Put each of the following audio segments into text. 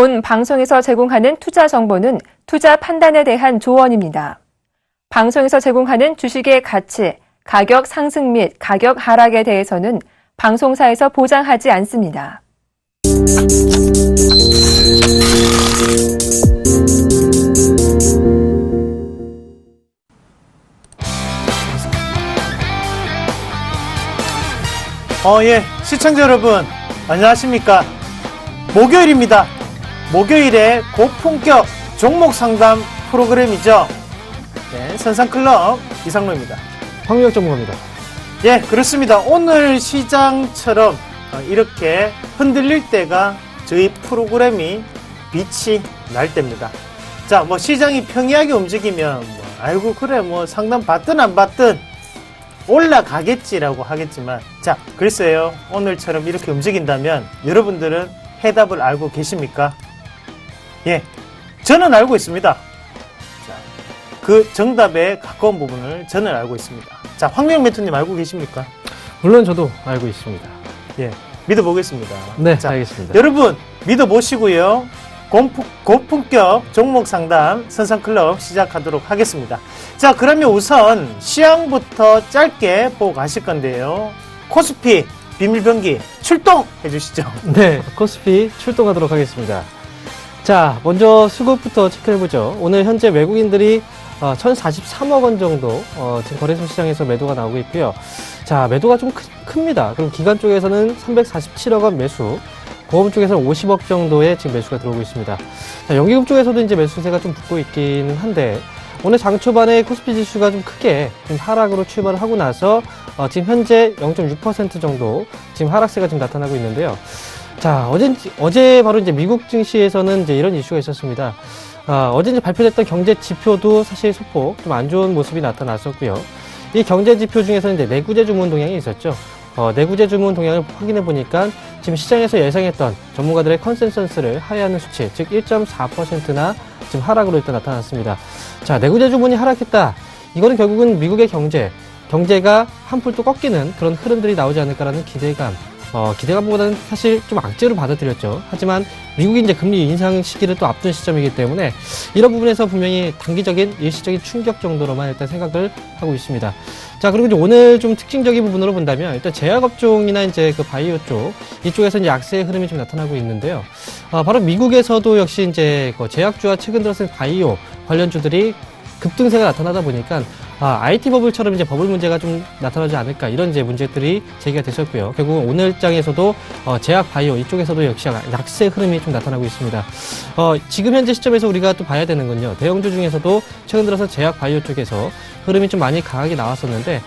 본 방송에서 제공하는 투자 정보는 투자 판단에 대한 조언입니다. 방송에서 제공하는 주식의 가치, 가격 상승 및 가격 하락에 대해서는 방송사에서 보장하지 않습니다. 시청자 여러분, 안녕하십니까? 목요일입니다. 목요일에 고품격 종목 상담 프로그램이죠. 네, 선상클럽 이상로입니다. 황미혁 전문가입니다. 예, 그렇습니다. 오늘 시장처럼 이렇게 흔들릴 때가 저희 프로그램이 빛이 날 때입니다. 자, 시장이 평이하게 움직이면 아이고 그래 상담 받든 안 받든 올라가겠지라고 하겠지만, 자, 글쎄요, 오늘처럼 이렇게 움직인다면 여러분들은 해답을 알고 계십니까? 예, 저는 알고 있습니다. 자, 그 정답에 가까운 부분을 저는 알고 있습니다. 자, 황미영 멘토님 알고 계십니까? 물론 저도 알고 있습니다. 예, 믿어보겠습니다. 네, 자, 알겠습니다. 여러분 믿어보시고요. 고품격 종목 상담 선상클럽 시작하도록 하겠습니다. 자, 그러면 우선 시황부터 짧게 보고 가실 건데요. 코스피 비밀병기 출동해 주시죠. 네, 코스피 출동하도록 하겠습니다. 자, 먼저 수급부터 체크해보죠. 오늘 현재 외국인들이 1,043억 원 정도 지금 거래소 시장에서 매도가 나오고 있고요. 자, 매도가 좀 큽니다. 그럼 기관 쪽에서는 347억 원 매수, 보험 쪽에서는 50억 정도의 지금 매수가 들어오고 있습니다. 자, 연기금 쪽에서도 이제 매수세가 좀 붙고 있기는 한데, 오늘 장 초반에 코스피 지수가 좀 크게 좀 하락으로 출발을 하고 나서 지금 현재 0.6% 정도 지금 하락세가 지금 나타나고 있는데요. 자, 어제 바로 이제 미국 증시에서는 이제 이런 이슈가 있었습니다. 어제 이제 발표됐던 경제 지표도 사실 소폭 좀 안 좋은 모습이 나타났었고요. 이 경제 지표 중에서는 이제 내구재 주문 동향이 있었죠. 내구재 주문 동향을 확인해 보니까 지금 시장에서 예상했던 전문가들의 컨센서스를 하회하는 수치, 즉 1.4%나 지금 하락으로 일단 나타났습니다. 자, 내구재 주문이 하락했다. 이거는 결국은 미국의 경제가 한풀 또 꺾이는 그런 흐름들이 나오지 않을까라는 기대감보다는 사실 좀 악재로 받아들였죠. 하지만 미국이 이제 금리 인상 시기를 또 앞둔 시점이기 때문에 이런 부분에서 분명히 단기적인 일시적인 충격 정도로만 일단 생각을 하고 있습니다. 자, 그리고 이제 오늘 좀 특징적인 부분으로 본다면 일단 제약업종이나 이제 그 바이오 쪽 이쪽에서 이제 악세의 흐름이 좀 나타나고 있는데요. 바로 미국에서도 역시 이제 그 제약주와 최근 들어서 바이오 관련주들이 급등세가 나타나다 보니까 IT 버블처럼 이제 버블 문제가 좀 나타나지 않을까 이런 이제 문제들이 제기가 됐었고요. 결국 오늘 장에서도 제약 바이오 이쪽에서도 역시 약세 흐름이 좀 나타나고 있습니다. 지금 현재 시점에서 우리가 또 봐야 되는 건요. 대형주 중에서도 최근 들어서 제약 바이오 쪽에서 흐름이 좀 많이 강하게 나왔었는데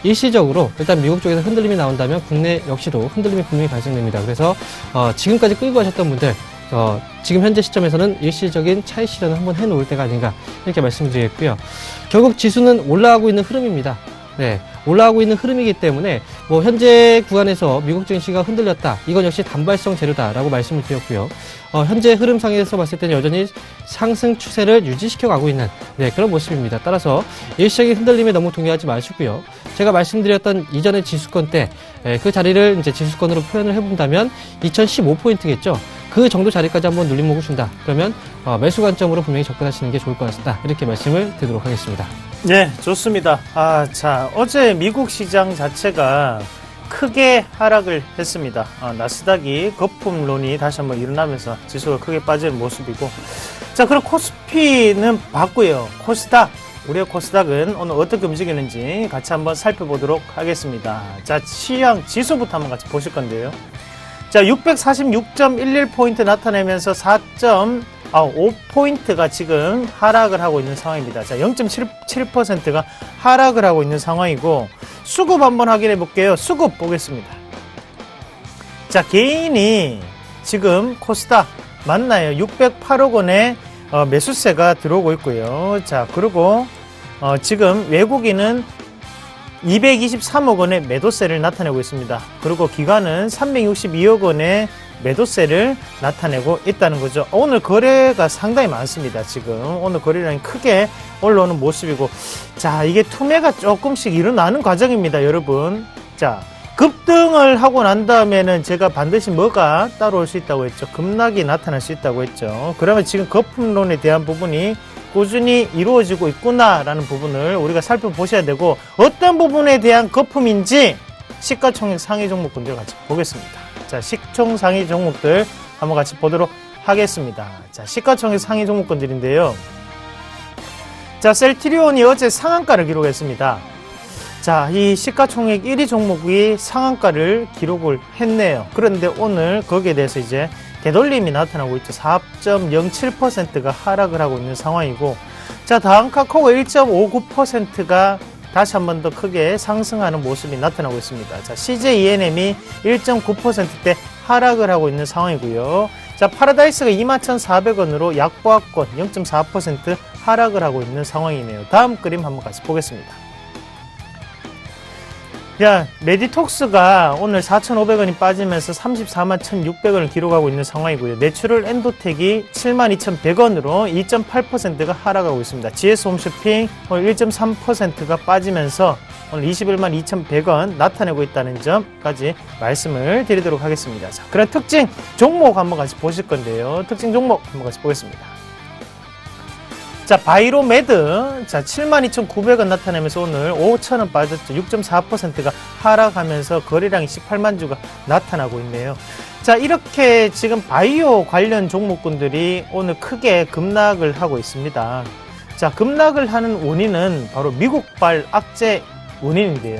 일시적으로 일단 미국 쪽에서 흔들림이 나온다면 국내 역시도 흔들림이 분명히 발생됩니다. 그래서 지금까지 끌고 가셨던 분들 지금 현재 시점에서는 일시적인 차익 실현을 한번 해놓을 때가 아닌가 이렇게 말씀드리겠고요. 결국 지수는 올라가고 있는 흐름입니다. 네, 올라가고 있는 흐름이기 때문에 현재 구간에서 미국 증시가 흔들렸다. 이건 역시 단발성 재료다라고 말씀을 드렸고요. 현재 흐름상에서 봤을 때는 여전히 상승 추세를 유지시켜 가고 있는 그런 모습입니다. 따라서 일시적인 흔들림에 너무 동요하지 마시고요. 제가 말씀드렸던 이전의 지수권 때 그 자리를 이제 지수권으로 표현을 해본다면 2015포인트겠죠. 그 정도 자리까지 한번 눌림목을 준다. 그러면 매수 관점으로 분명히 접근하시는 게 좋을 것 같습니다. 이렇게 말씀을 드리도록 하겠습니다. 네, 좋습니다. 자, 어제 미국 시장 자체가 크게 하락을 했습니다. 나스닥이 거품론이 다시 한번 일어나면서 지수가 크게 빠지는 모습이고, 자, 그럼 코스피는 봤고요. 우리의 코스닥은 오늘 어떻게 움직이는지 같이 한번 살펴보도록 하겠습니다. 자, 시황 지수부터 한번 같이 보실 건데요. 자, 646.11포인트 나타내면서 4.5포인트가 지금 하락을 하고 있는 상황입니다. 자, 0.77%가 하락을 하고 있는 상황이고, 수급 한번 확인해 볼게요. 수급 보겠습니다. 자, 개인이 지금 코스닥 맞나요? 608억 원의 매수세가 들어오고 있고요. 자, 그리고 지금 외국인은 223억 원의 매도세를 나타내고 있습니다. 그리고 기관은 362억 원의 매도세를 나타내고 있다는 거죠. 오늘 거래가 상당히 많습니다. 지금 오늘 거래량이 크게 올라오는 모습이고, 자, 이게 투매가 조금씩 일어나는 과정입니다, 여러분. 자, 급등을 하고 난 다음에는 제가 반드시 뭐가 따라올 수 있다고 했죠? 급락이 나타날 수 있다고 했죠. 그러면 지금 거품론에 대한 부분이 꾸준히 이루어지고 있구나라는 부분을 우리가 살펴보셔야 되고, 어떤 부분에 대한 거품인지 시가총액 상위 종목군들 같이 보겠습니다. 자, 시총 상위 종목들 한번 같이 보도록 하겠습니다. 자, 시가총액 상위 종목군들인데요. 자, 셀트리온이 어제 상한가를 기록했습니다. 자, 이 시가총액 1위 종목이 상한가를 기록을 했네요. 그런데 오늘 거기에 대해서 이제 되돌림이 나타나고 있죠. 4.07%가 하락을 하고 있는 상황이고, 자, 다음 카카오가 1.59%가 다시 한 번 더 크게 상승하는 모습이 나타나고 있습니다. 자, CJ ENM이 1.9%대 하락을 하고 있는 상황이고요. 자, 파라다이스가 21,400원으로 약보합권 0.4% 하락을 하고 있는 상황이네요. 다음 그림 한번 같이 보겠습니다. 야, 메디톡스가 오늘 4,500원이 빠지면서 341,600원을 기록하고 있는 상황이고요. 내추럴 엔도텍이 72,100원으로 2.8%가 하락하고 있습니다. GS 홈쇼핑 오늘 1.3%가 빠지면서 오늘 212,100원 나타내고 있다는 점까지 말씀을 드리도록 하겠습니다. 자, 그런 특징 종목 한번 같이 보실 건데요. 특징 종목 한번 같이 보겠습니다. 자, 바이로메드. 자, 72,900원 나타내면서 오늘 5,000원 빠졌죠. 6.4%가 하락하면서 거래량이 18만 주가 나타나고 있네요. 자, 이렇게 지금 바이오 관련 종목군들이 오늘 크게 급락을 하고 있습니다. 자, 급락을 하는 원인은 바로 미국발 악재 원인인데요.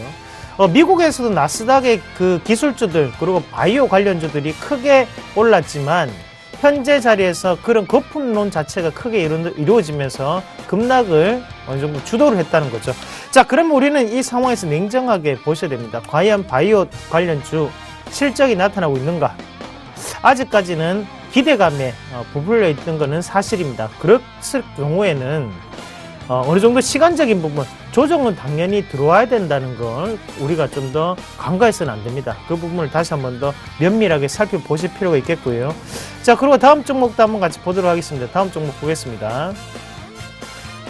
미국에서도 나스닥의 그 기술주들 그리고 바이오 관련주들이 크게 올랐지만 현재 자리에서 그런 거품론 자체가 크게 이루어지면서 급락을 어느 정도 주도를 했다는 거죠. 자, 그럼 우리는 이 상황에서 냉정하게 보셔야 됩니다. 과연 바이오 관련주 실적이 나타나고 있는가? 아직까지는 기대감에 부풀려 있던 것은 사실입니다. 그랬을 경우에는 어느 정도 시간적인 부분 조정은 당연히 들어와야 된다는 걸 우리가 좀 더 간과해서는 안 됩니다. 그 부분을 다시 한번 더 면밀하게 살펴보실 필요가 있겠고요. 자, 그리고 다음 종목도 한번 같이 보도록 하겠습니다. 다음 종목 보겠습니다.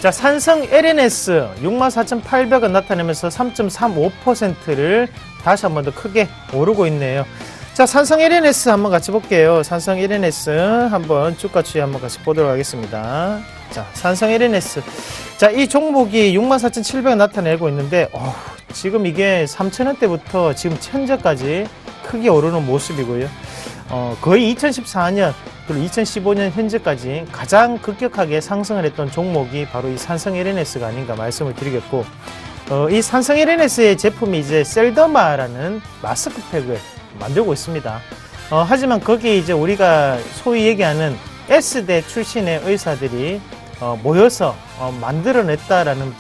자, 산성 LNS 64,800원 나타내면서 3.35%를 다시 한번 더 크게 오르고 있네요. 자, 산성 LNS 한번 같이 볼게요. 산성 LNS 한번 주가 추이 한번 같이 보도록 하겠습니다. 자, 산성 LNS. 자, 이 종목이 64,700원 나타내고 있는데, 지금 이게 3,000원대부터 지금 현재까지 크게 오르는 모습이고요. 거의 2014년, 그리고 2015년 현재까지 가장 급격하게 상승을 했던 종목이 바로 이 산성 LNS가 아닌가 말씀을 드리겠고, 이 산성 LNS의 제품이 이제 셀더마라는 마스크팩을 만들고 있습니다. 하지만 거기에 이제 우리가 소위 얘기하는 S대 출신의 의사들이 모여서 만들어냈다라는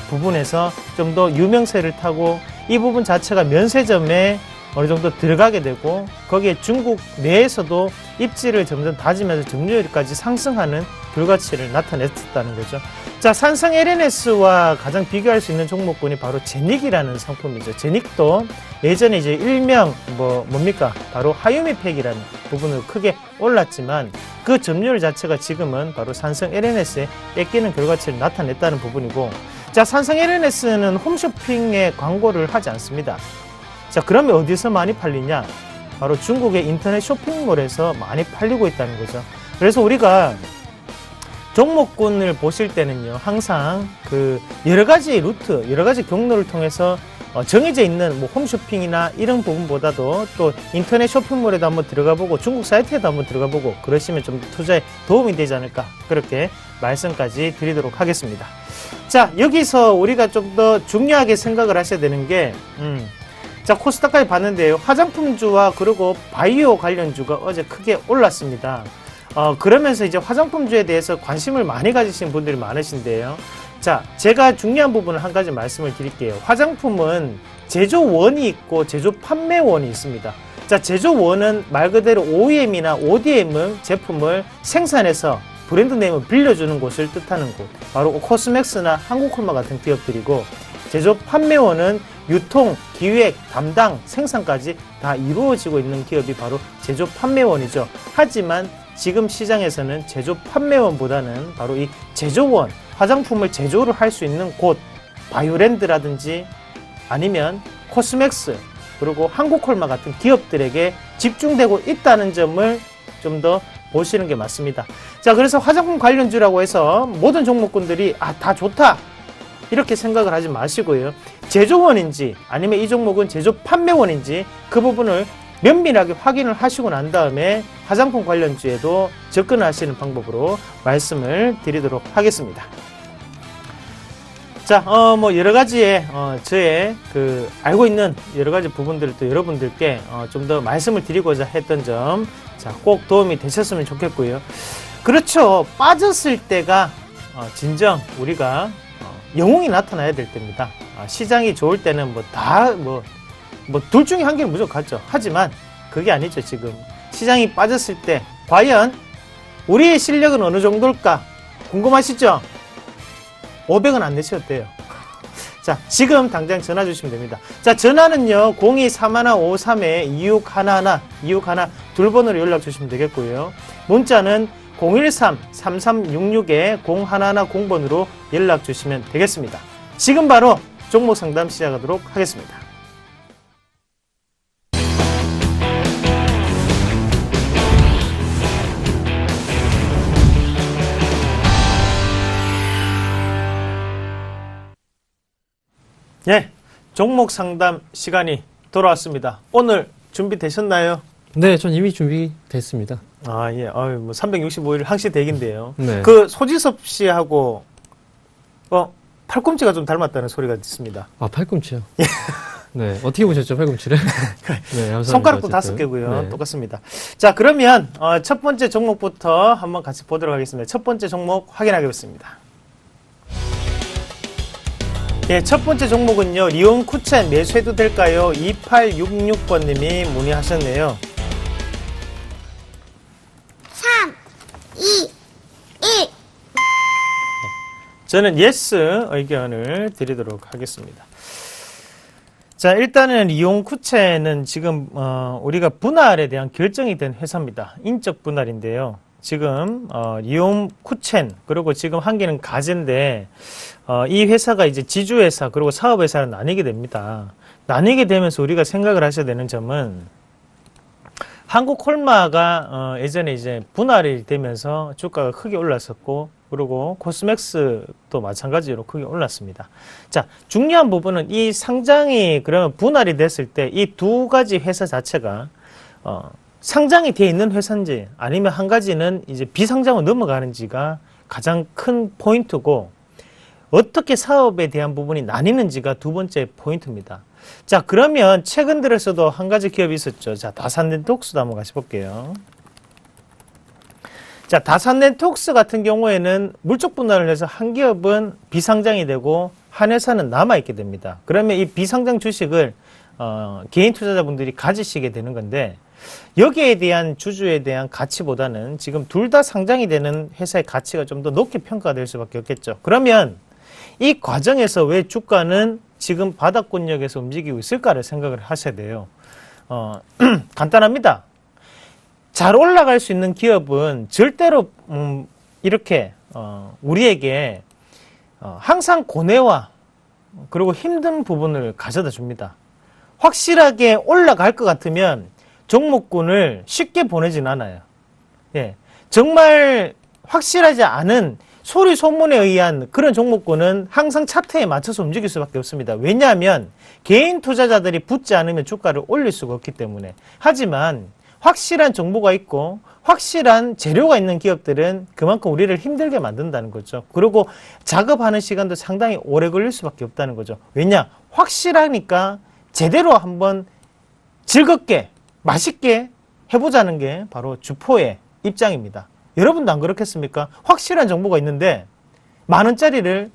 부분에서 좀 더 유명세를 타고 이 부분 자체가 면세점에 어느 정도 들어가게 되고 거기에 중국 내에서도 입지를 점점 다지면서 점유율까지 상승하는 결과치를 나타냈다는 거죠. 자, 산성 LNS와 가장 비교할 수 있는 종목군이 바로 제닉이라는 상품이죠. 제닉도 예전에 이제 일명 뭡니까? 바로 하유미팩이라는 부분으로 크게 올랐지만 그 점유율 자체가 지금은 바로 산성 LNS에 뺏기는 결과치를 나타냈다는 부분이고, 자, 산성 LNS는 홈쇼핑에 광고를 하지 않습니다. 자, 그러면 어디서 많이 팔리냐? 바로 중국의 인터넷 쇼핑몰에서 많이 팔리고 있다는 거죠. 그래서 우리가 종목군을 보실 때는요, 항상 그 여러 가지 루트, 여러 가지 경로를 통해서 정해져 있는 홈쇼핑이나 이런 부분보다도 또 인터넷 쇼핑몰에도 한번 들어가 보고 중국 사이트에도 한번 들어가 보고 그러시면 좀 투자에 도움이 되지 않을까, 그렇게 말씀까지 드리도록 하겠습니다. 자, 여기서 우리가 좀 더 중요하게 생각을 하셔야 되는 게 자, 코스닥까지 봤는데요. 화장품주와 그리고 바이오 관련주가 어제 크게 올랐습니다. 그러면서 이제 화장품주에 대해서 관심을 많이 가지신 분들이 많으신데요. 자, 제가 중요한 부분을 한 가지 말씀을 드릴게요. 화장품은 제조원이 있고 제조 판매원이 있습니다. 자, 제조원은 말 그대로 OEM이나 ODM 제품을 생산해서 브랜드 네임을 빌려주는 곳을 뜻하는 곳, 바로 코스맥스나 한국콜마 같은 기업들이고, 제조 판매원은 유통, 기획, 담당, 생산까지 다 이루어지고 있는 기업이 바로 제조 판매원이죠. 하지만 지금 시장에서는 제조 판매원보다는 바로 이 제조원, 화장품을 제조를 할 수 있는 곳, 바이오랜드라든지 아니면 코스맥스, 그리고 한국콜마 같은 기업들에게 집중되고 있다는 점을 좀 더 보시는 게 맞습니다. 자, 그래서 화장품 관련주라고 해서 모든 종목군들이 다 좋다 이렇게 생각을 하지 마시고요. 제조원인지 아니면 이 종목은 제조 판매원인지 그 부분을 면밀하게 확인을 하시고 난 다음에 화장품 관련주에도 접근하시는 방법으로 말씀을 드리도록 하겠습니다. 자, 뭐 여러 가지의 저의 알고 있는 여러 가지 부분들을 또 여러분들께 좀 더 말씀을 드리고자 했던 점, 자, 꼭 도움이 되셨으면 좋겠고요. 그렇죠. 빠졌을 때가 진정 우리가 영웅이 나타나야 될 때입니다. 시장이 좋을 때는 둘 중에 한 개는 무조건 같죠. 하지만 그게 아니죠. 지금 시장이 빠졌을 때 과연 우리의 실력은 어느 정도일까 궁금하시죠? 500원 안 내셔도 돼요. 자, 지금 당장 전화 주시면 됩니다. 자, 전화는요 023153-2611 둘 번으로 연락 주시면 되겠고요. 문자는 013-3366-0110번으로 연락 주시면 되겠습니다. 지금 바로 종목 상담 시작하도록 하겠습니다. 예, 종목 상담 시간이 돌아왔습니다. 오늘 준비되셨나요? 네, 전 이미 준비됐습니다. 예. 365일 항시 대기인데요. 네. 그 소지섭 씨하고 팔꿈치가 좀 닮았다는 소리가 있습니다. 팔꿈치요? 네, 어떻게 보셨죠, 팔꿈치를? 네, 감사합니다. 손가락도 어쨌든. 5개고요. 네. 똑같습니다. 자, 그러면 첫 번째 종목부터 한번 같이 보도록 하겠습니다. 첫 번째 종목 확인하겠습니다. 예, 첫 번째 종목은요, 리온 쿠첸 매수해도 될까요? 2866번님이 문의하셨네요. 3, 2, 1. 저는 예스 의견을 드리도록 하겠습니다. 자, 일단은 리온 쿠첸은 지금 우리가 분할에 대한 결정이 된 회사입니다. 인적 분할인데요. 지금 리온 쿠첸 그리고 지금 한 개는 가제인데 이 회사가 이제 지주회사 그리고 사업회사로 나뉘게 됩니다. 나뉘게 되면서 우리가 생각을 하셔야 되는 점은 한국콜마가 예전에 이제 분할이 되면서 주가가 크게 올랐었고 그리고 코스맥스도 마찬가지로 크게 올랐습니다. 자, 중요한 부분은 이 상장이 그러면 분할이 됐을 때 이 두 가지 회사 자체가 상장이 되어 있는 회사인지 아니면 한 가지는 이제 비상장으로 넘어가는지가 가장 큰 포인트고 어떻게 사업에 대한 부분이 나뉘는지가 두 번째 포인트입니다. 자, 그러면 최근 들어서도 한 가지 기업이 있었죠. 자, 다산네트웍스도 한번 같이 볼게요. 자, 다산네트웍스 같은 경우에는 물적 분할을 해서 한 기업은 비상장이 되고 한 회사는 남아있게 됩니다. 그러면 이 비상장 주식을 개인 투자자분들이 가지시게 되는 건데 여기에 대한 주주에 대한 가치보다는 지금 둘 다 상장이 되는 회사의 가치가 좀 더 높게 평가가 될 수밖에 없겠죠. 그러면 이 과정에서 왜 주가는 지금 바닥권역에서 움직이고 있을까를 생각을 하셔야 돼요. 간단합니다. 잘 올라갈 수 있는 기업은 절대로 이렇게 우리에게 항상 고뇌와 그리고 힘든 부분을 가져다 줍니다. 확실하게 올라갈 것 같으면 종목군을 쉽게 보내진 않아요. 예, 정말 확실하지 않은 소리 소문에 의한 그런 종목군은 항상 차트에 맞춰서 움직일 수밖에 없습니다. 왜냐하면 개인 투자자들이 붙지 않으면 주가를 올릴 수가 없기 때문에. 하지만 확실한 정보가 있고 확실한 재료가 있는 기업들은 그만큼 우리를 힘들게 만든다는 거죠. 그리고 작업하는 시간도 상당히 오래 걸릴 수밖에 없다는 거죠. 왜냐? 확실하니까 제대로 한번 즐겁게 맛있게 해보자는 게 바로 주포의 입장입니다. 여러분도 안 그렇겠습니까? 확실한 정보가 있는데 만원짜리를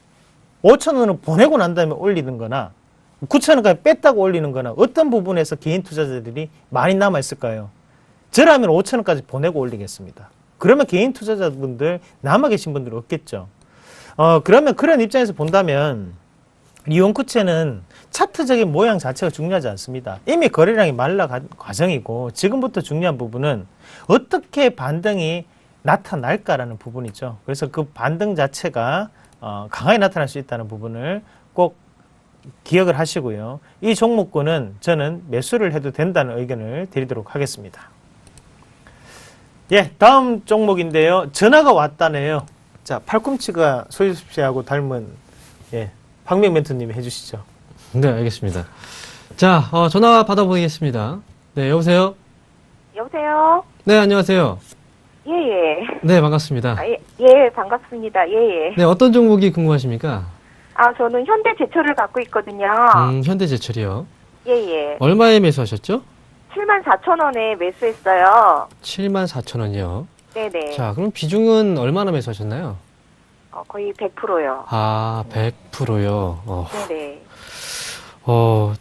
5,000원을 보내고 난 다음에 올리는 거나 9,000원까지 뺐다고 올리는 거나 어떤 부분에서 개인 투자자들이 많이 남아있을까요? 저라면 5,000원까지 보내고 올리겠습니다. 그러면 개인 투자자분들 남아 계신 분들 없겠죠. 그러면 그런 입장에서 본다면 리온쿠체는 차트적인 모양 자체가 중요하지 않습니다. 이미 거래량이 말라간 과정이고 지금부터 중요한 부분은 어떻게 반등이 나타날까라는 부분이죠. 그래서 그 반등 자체가 강하게 나타날 수 있다는 부분을 꼭 기억을 하시고요. 이 종목군은 저는 매수를 해도 된다는 의견을 드리도록 하겠습니다. 예, 다음 종목인데요. 전화가 왔다네요. 자, 팔꿈치가 소유섭 씨하고 닮은, 예, 박명 멘토님이 해주시죠. 네, 알겠습니다. 자, 전화 받아보겠습니다. 네, 여보세요? 여보세요? 네, 안녕하세요. 예, 예. 네, 반갑습니다. 예, 반갑습니다. 예, 예. 네, 어떤 종목이 궁금하십니까? 저는 현대제철을 갖고 있거든요. 현대제철이요. 예, 예. 얼마에 매수하셨죠? 74,000원에 매수했어요. 74,000원이요. 네네. 자, 그럼 비중은 얼마나 매수하셨나요? 거의 100%요. 아, 100%요. 네네.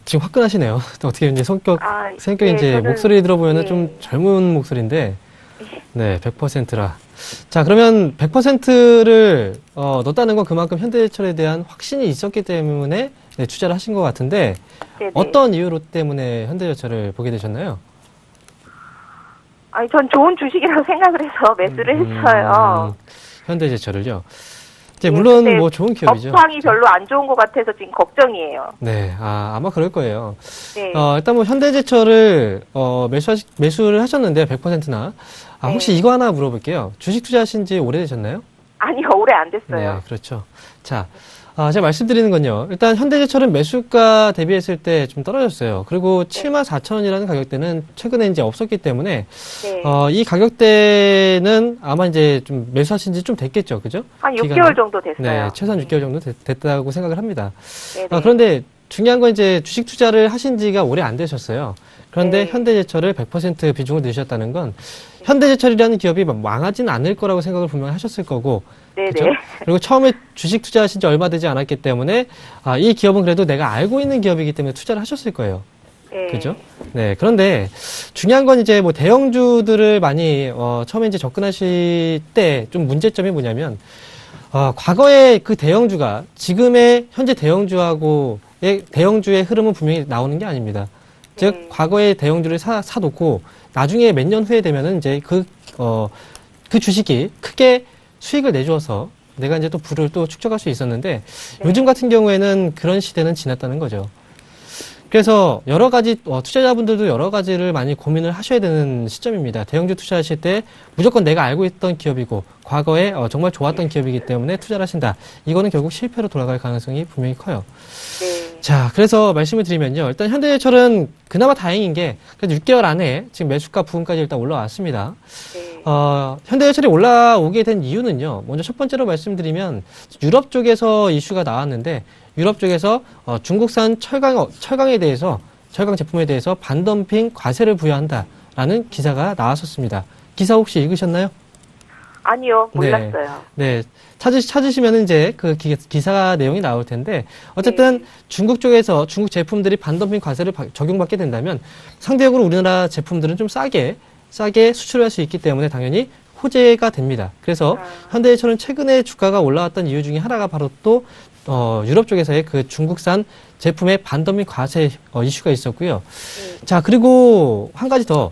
지금 화끈하시네요. 어떻게 이제 성격 예, 이제 저는, 목소리 들어보면은 예. 좀 젊은 목소리인데, 네, 100%라. 자, 그러면 100%를 넣었다는 건 그만큼 현대제철에 대한 확신이 있었기 때문에 네, 투자를 하신 것 같은데, 네네. 어떤 이유로 때문에 현대제철을 보게 되셨나요? 전 좋은 주식이라고 생각을 해서 매수를 했어요. 현대제철을요. 이제 예, 물론 근데 뭐 좋은 기업이죠. 업황이 별로 안 좋은 것 같아서 지금 걱정이에요. 네, 아마 그럴 거예요. 네. 일단 뭐 현대제철을 매수를 하셨는데 100%나. 혹시 네. 이거 하나 물어볼게요. 주식 투자하신 지 오래되셨나요? 아니요, 오래 안 됐어요. 네, 그렇죠. 자, 제가 말씀드리는 건요. 일단 현대제철은 매수가 대비했을 때 좀 떨어졌어요. 그리고 74,000원이라는 가격대는 최근에 이제 없었기 때문에 네. 이 가격대는 아마 이제 좀 매수하신 지 좀 됐겠죠, 그죠? 한 6개월 기간이? 정도 됐어요. 네, 최소한 6개월 정도 됐다고 생각을 합니다. 네네. 그런데 중요한 건 이제 주식 투자를 하신 지가 오래 안 되셨어요. 그런데 네. 현대제철을 100% 비중을 넣으셨다는 건 현대제철이라는 기업이 망하진 않을 거라고 생각을 분명히 하셨을 거고, 네네. 그죠? 그리고 처음에 주식 투자하신 지 얼마 되지 않았기 때문에 이 기업은 그래도 내가 알고 있는 기업이기 때문에 투자를 하셨을 거예요. 네. 그죠? 네. 그런데 중요한 건 이제 뭐 대형주들을 많이 처음에 이제 접근하실 때 좀 문제점이 뭐냐면 과거에 그 대형주가 지금의 현재 대형주의 흐름은 분명히 나오는 게 아닙니다. 즉 과거의 대형주를 사놓고 나중에 몇 년 후에 되면은 이제 그 주식이 크게 수익을 내주어서 내가 이제 또 부를 또 축적할 수 있었는데 요즘 같은 경우에는 그런 시대는 지났다는 거죠. 그래서 여러 가지 투자자분들도 여러 가지를 많이 고민을 하셔야 되는 시점입니다. 대형주 투자하실 때 무조건 내가 알고 있던 기업이고 과거에 정말 좋았던 기업이기 때문에 투자를 하신다. 이거는 결국 실패로 돌아갈 가능성이 분명히 커요. 네. 자, 그래서 말씀을 드리면요. 일단 현대제철은 그나마 다행인 게 그래도 6개월 안에 지금 매수가 부근까지 일단 올라왔습니다. 네. 현대제철이 올라오게 된 이유는요. 먼저 첫 번째로 말씀드리면 유럽 쪽에서 이슈가 나왔는데 유럽 쪽에서 중국산 철강에 대해서 철강 제품에 대해서 반덤핑 과세를 부여한다라는 기사가 나왔었습니다. 기사 혹시 읽으셨나요? 아니요, 몰랐어요. 네. 찾으시면 이제 그 기사 내용이 나올 텐데, 어쨌든 중국 쪽에서 중국 제품들이 반덤핑 과세를 적용받게 된다면 상대적으로 우리나라 제품들은 좀 싸게 수출할 수 있기 때문에 당연히 호재가 됩니다. 그래서 현대제철은 최근에 주가가 올라왔던 이유 중에 하나가 바로 또 유럽 쪽에서의 그 중국산 제품의 반덤핑 과세 이슈가 있었고요. 자, 그리고 한 가지 더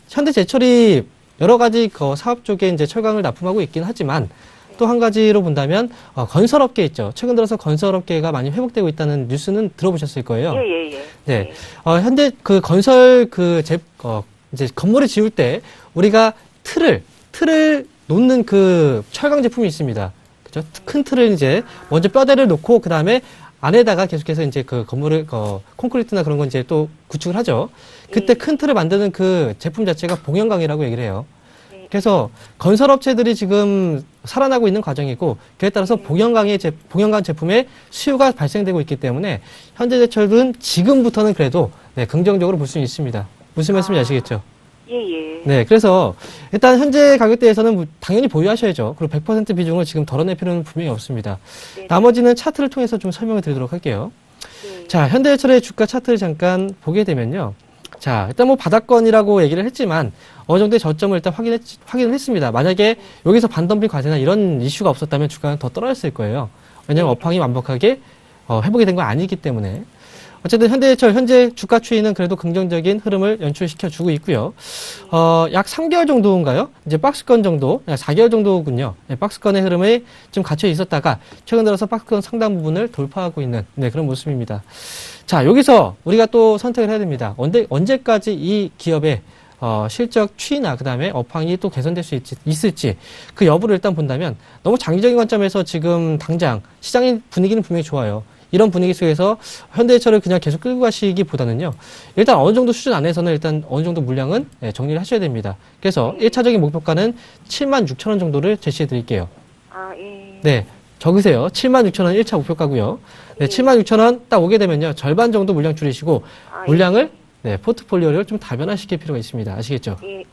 현대제철이 여러 가지 사업 쪽에 이제 철강을 납품하고 있긴 하지만 또 한 가지로 본다면 건설업계 있죠. 최근 들어서 건설업계가 많이 회복되고 있다는 뉴스는 들어보셨을 거예요. 예. 네. 현대 그 건설 이제 건물을 지을 때 우리가 틀을 놓는 그 철강 제품이 있습니다. 그죠? 큰 틀을 이제 먼저 뼈대를 놓고 그 다음에 안에다가 계속해서 이제 그 건물을 콘크리트나 그런 건 이제 또 구축을 하죠. 그때 큰 틀을 만드는 그 제품 자체가 봉연강이라고 얘기를 해요. 그래서 건설업체들이 지금 살아나고 있는 과정이고 그에 따라서 봉연강 제품의 수요가 발생되고 있기 때문에 현대제철은 지금부터는 그래도 긍정적으로 볼 수 있습니다. 무슨 말씀인지 아시겠죠? 예. 네, 그래서 일단 현재 가격대에서는 당연히 보유하셔야죠. 그리고 100% 비중을 지금 덜어낼 필요는 분명히 없습니다. 네. 나머지는 차트를 통해서 좀 설명을 드리도록 할게요. 자, 현대제철의 주가 차트를 잠깐 보게 되면요. 자, 일단 뭐 바닥권이라고 얘기를 했지만 어느 정도의 저점을 일단 확인을 했습니다. 만약에 여기서 반덤핑 과세나 이런 이슈가 없었다면 주가는 더 떨어졌을 거예요. 왜냐하면 업황이 완벽하게 회복이 된 건 아니기 때문에. 어쨌든 현대해철 현재 주가 추이는 그래도 긍정적인 흐름을 연출시켜 주고 있고요. 약 3개월 정도인가요? 이제 박스권 정도, 약 4개월 정도군요. 네, 박스권의 흐름에 좀 갇혀 있었다가 최근 들어서 박스권 상당 부분을 돌파하고 있는 그런 모습입니다. 자, 여기서 우리가 또 선택을 해야 됩니다. 언제까지 이 기업의 실적 추이나 그다음에 업황이 또 개선될 수 있을지 그 여부를 일단 본다면 너무 장기적인 관점에서 지금 당장 시장의 분위기는 분명히 좋아요. 이런 분위기 속에서 현대해철을 그냥 계속 끌고 가시기보다는요. 일단 어느 정도 수준 안에서는 일단 어느 정도 물량은 정리를 하셔야 됩니다. 그래서 1차적인 목표가는 76,000원 정도를 제시해 드릴게요. 아, 예. 네. 적으세요. 76,000원 1차 목표가고요. 네, 76,000원 딱 오게 되면요. 절반 정도 물량 줄이시고 물량을 포트폴리오를 좀 다변화시킬 필요가 있습니다. 아시겠죠? 예, 예.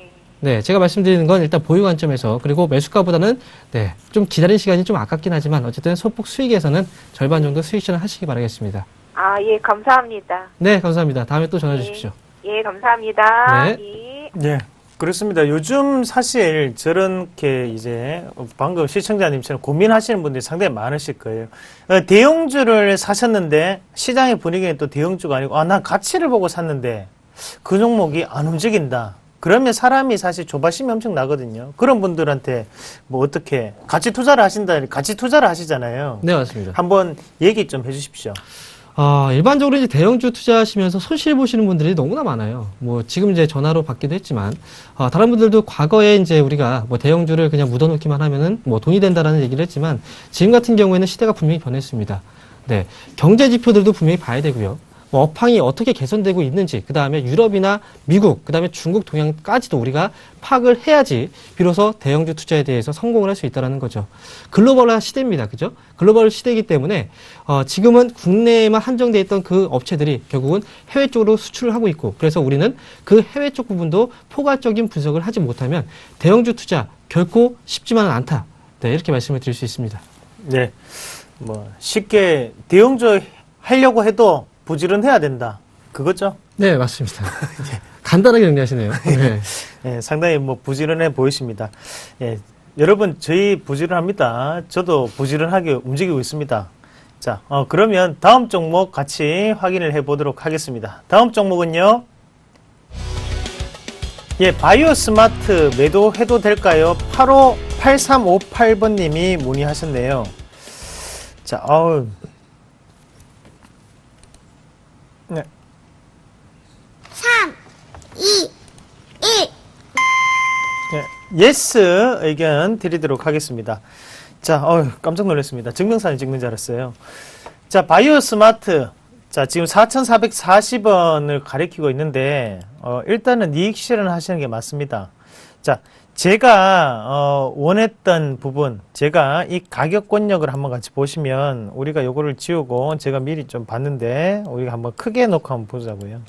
네, 제가 말씀드리는 건 일단 보유 관점에서 그리고 매수가보다는 좀 기다린 시간이 좀 아깝긴 하지만 어쨌든 소폭 수익에서는 절반 정도 수익 실현 하시기 바라겠습니다. 아, 예, 감사합니다. 네, 감사합니다. 다음에 또 전화 주십시오. 예, 감사합니다. 네. 예. 예. 그렇습니다. 요즘 사실 저렇게 이제 방금 시청자님처럼 고민하시는 분들이 상당히 많으실 거예요. 대형주를 사셨는데 시장의 분위기는 또 대형주가 아니고 난 가치를 보고 샀는데 그 종목이 안 움직인다. 그러면 사람이 사실 조바심이 엄청 나거든요. 그런 분들한테 뭐 어떻게 가치 투자를 가치 투자를 하시잖아요. 네, 맞습니다. 한번 얘기 좀 해주십시오. 일반적으로 이제 대형주 투자하시면서 손실 보시는 분들이 너무나 많아요. 뭐 지금 이제 전화로 받기도 했지만 다른 분들도 과거에 이제 우리가 뭐 대형주를 그냥 묻어놓기만 하면은 뭐 돈이 된다라는 얘기를 했지만 지금 같은 경우에는 시대가 분명히 변했습니다. 네, 경제 지표들도 분명히 봐야 되고요. 뭐 업황이 어떻게 개선되고 있는지, 그 다음에 유럽이나 미국, 그 다음에 중국 동향까지도 우리가 파악을 해야지 비로소 대형주 투자에 대해서 성공을 할 수 있다는 거죠. 글로벌화 시대입니다. 그죠? 글로벌 시대이기 때문에 지금은 국내에만 한정되어 있던 그 업체들이 결국은 해외 쪽으로 수출을 하고 있고, 그래서 우리는 그 해외 쪽 부분도 포괄적인 분석을 하지 못하면 대형주 투자 결코 쉽지만은 않다. 네, 이렇게 말씀을 드릴 수 있습니다. 네. 뭐 쉽게 대형주 하려고 해도 부지런해야 된다. 그거죠? 네, 맞습니다. 간단하게 정리하시네요. 네. 예, 상당히 뭐 부지런해 보이십니다. 예, 여러분 저희 부지런합니다. 저도 부지런하게 움직이고 있습니다. 자, 그러면 다음 종목 같이 확인을 해 보도록 하겠습니다. 다음 종목은요. 예, 바이오스마트 매도해도 될까요? 8358번님이 문의하셨네요. 자, 네. 3, 2, 1. 네, 예스 의견 드리도록 하겠습니다. 자, 깜짝 놀랐습니다. 증명사진 찍는 줄 알았어요. 자, 바이오스마트. 자, 지금 4,440원을 가리키고 있는데, 일단은 이익 실현하시는 게 맞습니다. 자, 제가, 원했던 부분, 제가 이 가격 권역을 한번 같이 보시면, 우리가 요거를 지우고, 제가 미리 좀 봤는데, 우리가 한번 크게 놓고 한번 보자고요.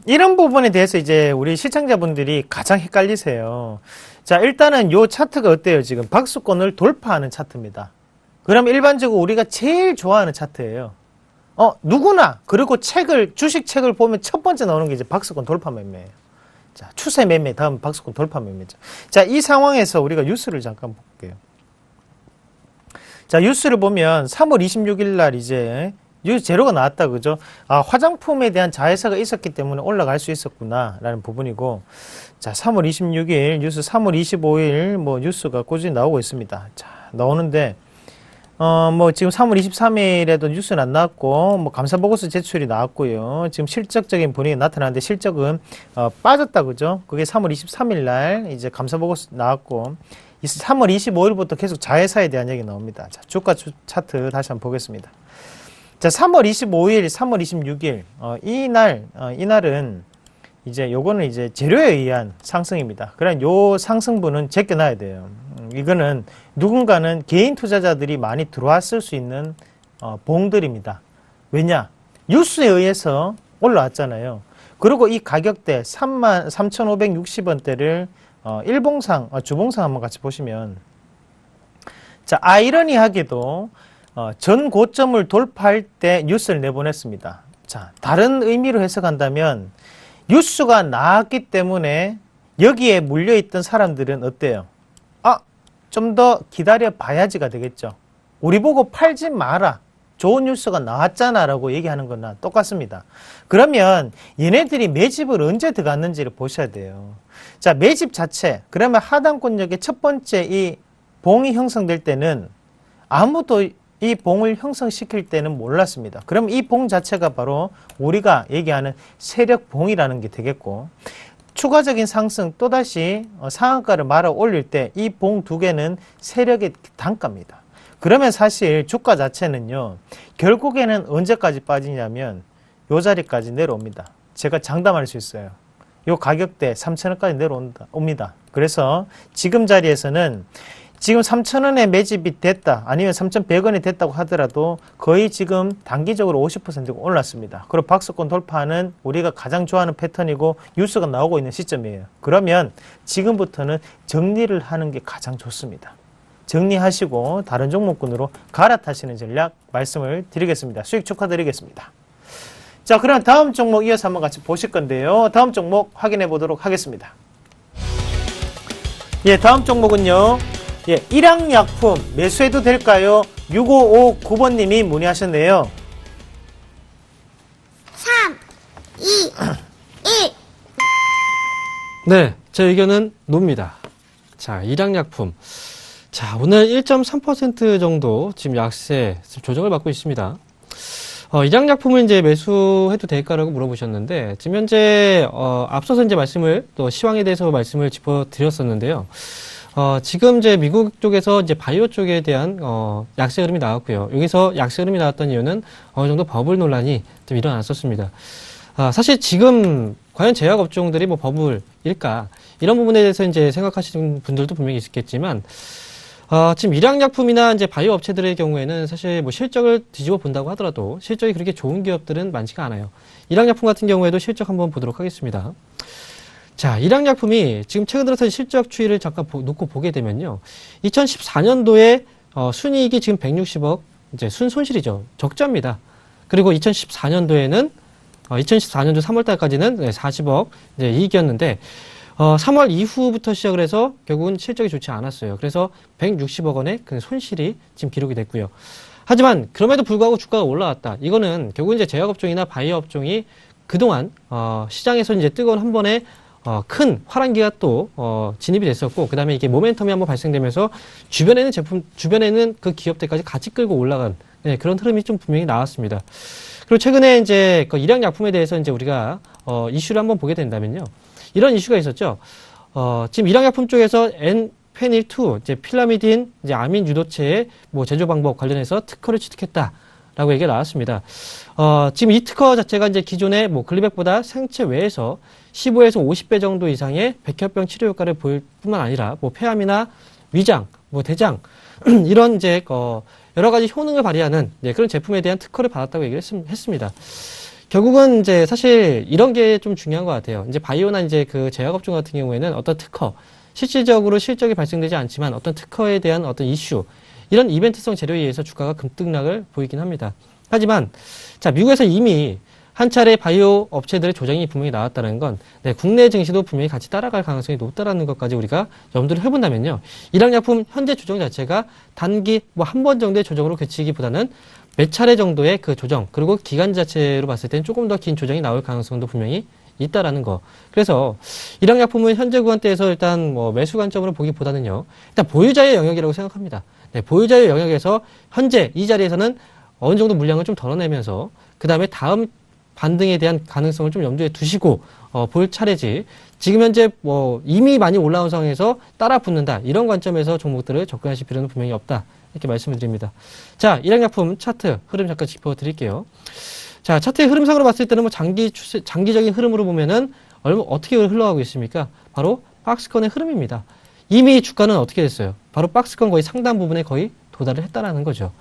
이런 부분에 대해서 이제 우리 시청자분들이 가장 헷갈리세요. 자, 일단은 요 차트가 어때요? 지금 박스권을 돌파하는 차트입니다. 그럼 일반적으로 우리가 제일 좋아하는 차트예요. 누구나, 그리고 주식 책을 보면 첫 번째 나오는 게 이제 박스권 돌파 매매예요. 자, 추세 매매, 다음 박스권 돌파 매매죠. 자, 이 상황에서 우리가 뉴스를 잠깐 볼게요. 자, 뉴스를 보면 3월 26일 날 이제 뉴스 제로가 나왔다, 그죠? 화장품에 대한 자회사가 있었기 때문에 올라갈 수 있었구나, 라는 부분이고, 자, 3월 26일, 뉴스 3월 25일, 뭐, 뉴스가 꾸준히 나오고 있습니다. 자, 나오는데, 뭐, 지금 3월 23일에도 뉴스는 안 나왔고, 뭐, 감사보고서 제출이 나왔고요. 지금 실적적인 분위기가 나타나는데, 실적은, 빠졌다, 그죠? 그게 3월 23일 날, 이제 감사보고서 나왔고, 3월 25일부터 계속 자회사에 대한 얘기 나옵니다. 자, 주가 차트 다시 한번 보겠습니다. 자, 3월 25일, 3월 26일, 이날은 이제 요거는 이제 재료에 의한 상승입니다. 그럼 요 상승분은 제껴놔야 돼요. 이거는 누군가는 개인 투자자들이 많이 들어왔을 수 있는 봉들입니다. 왜냐? 뉴스에 의해서 올라왔잖아요. 그리고 이 가격대 33,560원대를 일봉상, 주봉상 한번 같이 보시면, 자, 아이러니하게도 전 고점을 돌파할 때 뉴스를 내보냈습니다. 자, 다른 의미로 해석한다면 뉴스가 나왔기 때문에 여기에 물려있던 사람들은 어때요? 좀 더 기다려 봐야지가 되겠죠. 우리 보고 팔지 마라. 좋은 뉴스가 나왔잖아라고 얘기하는 거나 똑같습니다. 그러면 얘네들이 매집을 언제 들어갔는지를 보셔야 돼요. 자, 매집 자체, 그러면 하단권역의 첫 번째 이 봉이 형성될 때는 아무도 이 봉을 형성시킬 때는 몰랐습니다. 그럼 이 봉 자체가 바로 우리가 얘기하는 세력봉이라는 게 되겠고, 추가적인 상승 또다시 상한가를 말아 올릴 때 이 봉 두 개는 세력의 단가입니다. 그러면 사실 주가 자체는요, 결국에는 언제까지 빠지냐면 요 자리까지 내려옵니다. 제가 장담할 수 있어요. 요 가격대 3,000원까지 내려옵니다. 그래서 지금 자리에서는 지금 3,000원에 매집이 됐다, 아니면 3,100원이 됐다고 하더라도 거의 지금 단기적으로 50%가 올랐습니다. 그리고 박스권 돌파하는 우리가 가장 좋아하는 패턴이고 뉴스가 나오고 있는 시점이에요. 그러면 지금부터는 정리를 하는 게 가장 좋습니다. 정리하시고 다른 종목군으로 갈아타시는 전략 말씀을 드리겠습니다. 수익 축하드리겠습니다. 자, 그럼 다음 종목 이어서 한번 같이 보실 건데요. 다음 종목 확인해 보도록 하겠습니다. 예, 다음 종목은요. 예, 일양약품 매수해도 될까요? 6559번님이 문의하셨네요. 3, 2, 1. 네, 제 의견은 노입니다. 자, 일양약품. 자, 오늘 1.3% 정도 지금 약세 조정을 받고 있습니다. 일양약품을 이제 매수해도 될까라고 물어보셨는데, 지금 현재, 앞서서 이제 또 시황에 대해서 말씀을 짚어드렸었는데요. 지금 이제 미국 쪽에서 이제 바이오 쪽에 대한, 약세 흐름이 나왔고요. 여기서 약세 흐름이 나왔던 이유는 어느 정도 버블 논란이 좀 일어났었습니다. 사실 지금 과연 제약업종들이 뭐 버블일까? 이런 부분에 대해서 이제 생각하시는 분들도 분명히 있겠지만, 지금 일양약품이나 이제 바이오 업체들의 경우에는 사실 뭐 실적을 뒤집어 본다고 하더라도 실적이 그렇게 좋은 기업들은 많지가 않아요. 일양약품 같은 경우에도 실적 한번 보도록 하겠습니다. 자, 일양약품이 지금 최근 들어서 실적 추이를 잠깐 놓고 보게 되면요. 2014년도에 순이익이 지금 160억, 이제 순손실이죠. 적자입니다. 그리고 2014년도에는 2014년도 3월달까지는 40억 이제 이익이었는데 3월 이후부터 시작을 해서 결국은 실적이 좋지 않았어요. 그래서 160억 원의 그 손실이 지금 기록이 됐고요. 하지만 그럼에도 불구하고 주가가 올라왔다. 이거는 결국 이제 제약업종이나 바이오 업종이 그동안 시장에서 이제 뜨거운 한 번에 큰 화랑기가 또 진입이 됐었고, 그다음에 이게 모멘텀이 한번 발생되면서 주변에는 그 기업들까지 같이 끌고 올라간 그런 흐름이 좀 분명히 나왔습니다. 그리고 최근에 이제 그 일양약품에 대해서 이제 우리가 이슈를 한번 보게 된다면요. 이런 이슈가 있었죠. 지금 일양약품 쪽에서 N페닐2, 이제 필라미딘, 이제 아민 유도체의 뭐 제조 방법 관련해서 특허를 취득했다라고 얘기가 나왔습니다. 지금 이 특허 자체가 이제 기존의 뭐 글리백보다 생체 외에서 15에서 50배 정도 이상의 백혈병 치료 효과를 보일 뿐만 아니라 뭐 폐암이나 위장, 뭐 대장 이런 이제 여러 가지 효능을 발휘하는 그런 제품에 대한 특허를 받았다고 얘기를 했습니다. 결국은 이제 사실 이런 게 좀 중요한 것 같아요. 이제 바이오나 이제 그 제약업종 같은 경우에는 어떤 특허, 실질적으로 실적이 발생되지 않지만 어떤 특허에 대한 어떤 이슈, 이런 이벤트성 재료에 의해서 주가가 급등락을 보이긴 합니다. 하지만 자, 미국에서 이미 한 차례 바이오 업체들의 조정이 분명히 나왔다는 건 국내 증시도 분명히 같이 따라갈 가능성이 높다라는 것까지 우리가 염두를 해본다면요. 일양약품 현재 조정 자체가 단기 뭐 한 번 정도의 조정으로 그치기보다는 몇 차례 정도의 그 조정, 그리고 기간 자체로 봤을 때는 조금 더 긴 조정이 나올 가능성도 분명히 있다라는 거. 그래서 일양약품은 현재 구간대에서 일단 뭐 매수 관점으로 보기보다는요. 일단 보유자의 영역이라고 생각합니다. 보유자의 영역에서 현재 이 자리에서는 어느 정도 물량을 좀 덜어내면서 그 다음에 다음 반등에 대한 가능성을 좀 염두에 두시고 볼 차례지. 지금 현재 뭐 이미 많이 올라온 상황에서 따라 붙는다, 이런 관점에서 종목들을 접근하실 필요는 분명히 없다, 이렇게 말씀을 드립니다. 자, 일양약품 차트 흐름 잠깐 짚어드릴게요. 자, 차트의 흐름상으로 봤을 때는 뭐 장기적인 흐름으로 보면은 어떻게 흘러가고 있습니까? 바로 박스권의 흐름입니다. 이미 주가는 어떻게 됐어요? 바로 박스권 거의 상당 부분에 거의 도달을 했다라는 거죠.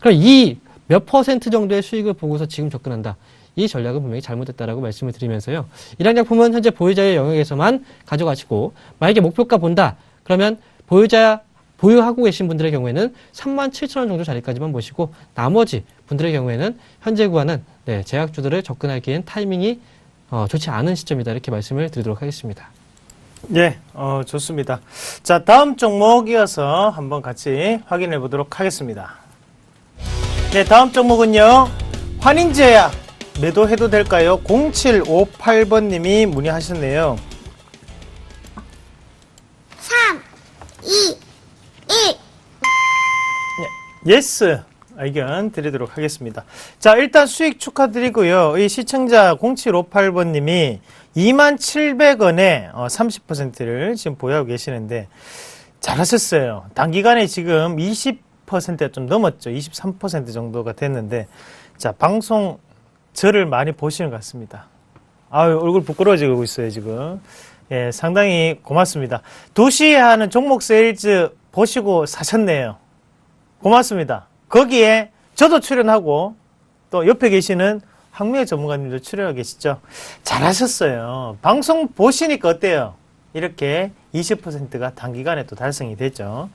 그럼 이 몇 퍼센트 정도의 수익을 보고서 지금 접근한다, 이 전략은 분명히 잘못됐다라고 말씀을 드리면서요. 일양약품은 현재 보유자의 영역에서만 가져가시고, 만약에 목표가 본다, 그러면 보유하고 계신 분들의 경우에는 37,000원 정도 자리까지만 보시고, 나머지 분들의 경우에는 현재 구간은 제약주들을 접근하기엔 타이밍이 좋지 않은 시점이다, 이렇게 말씀을 드리도록 하겠습니다. 네, 좋습니다. 자, 다음 종목 이어서 한번 같이 확인해 보도록 하겠습니다. 네, 다음 종목은요. 환인제약 매도해도 될까요? 0758번님이 문의하셨네요. 3, 2, 1. 예스 의견 드리도록 하겠습니다. 자, 일단 수익 축하드리고요. 이 시청자 0758번님이 27,700원에 30%를 지금 보유하고 계시는데 잘하셨어요. 단기간에 지금 20%가 좀 넘었죠. 23% 정도가 됐는데 자, 방송 저를 많이 보시는 것 같습니다. 아유, 얼굴 부끄러워지고 있어요, 지금. 예, 상당히 고맙습니다. 도시에 하는 종목 세일즈 보시고 사셨네요. 고맙습니다. 거기에 저도 출연하고 또 옆에 계시는 황미애 전문가님도 출연하고 계시죠. 잘하셨어요. 방송 보시니까 어때요? 이렇게 20%가 단기간에 또 달성이 됐죠.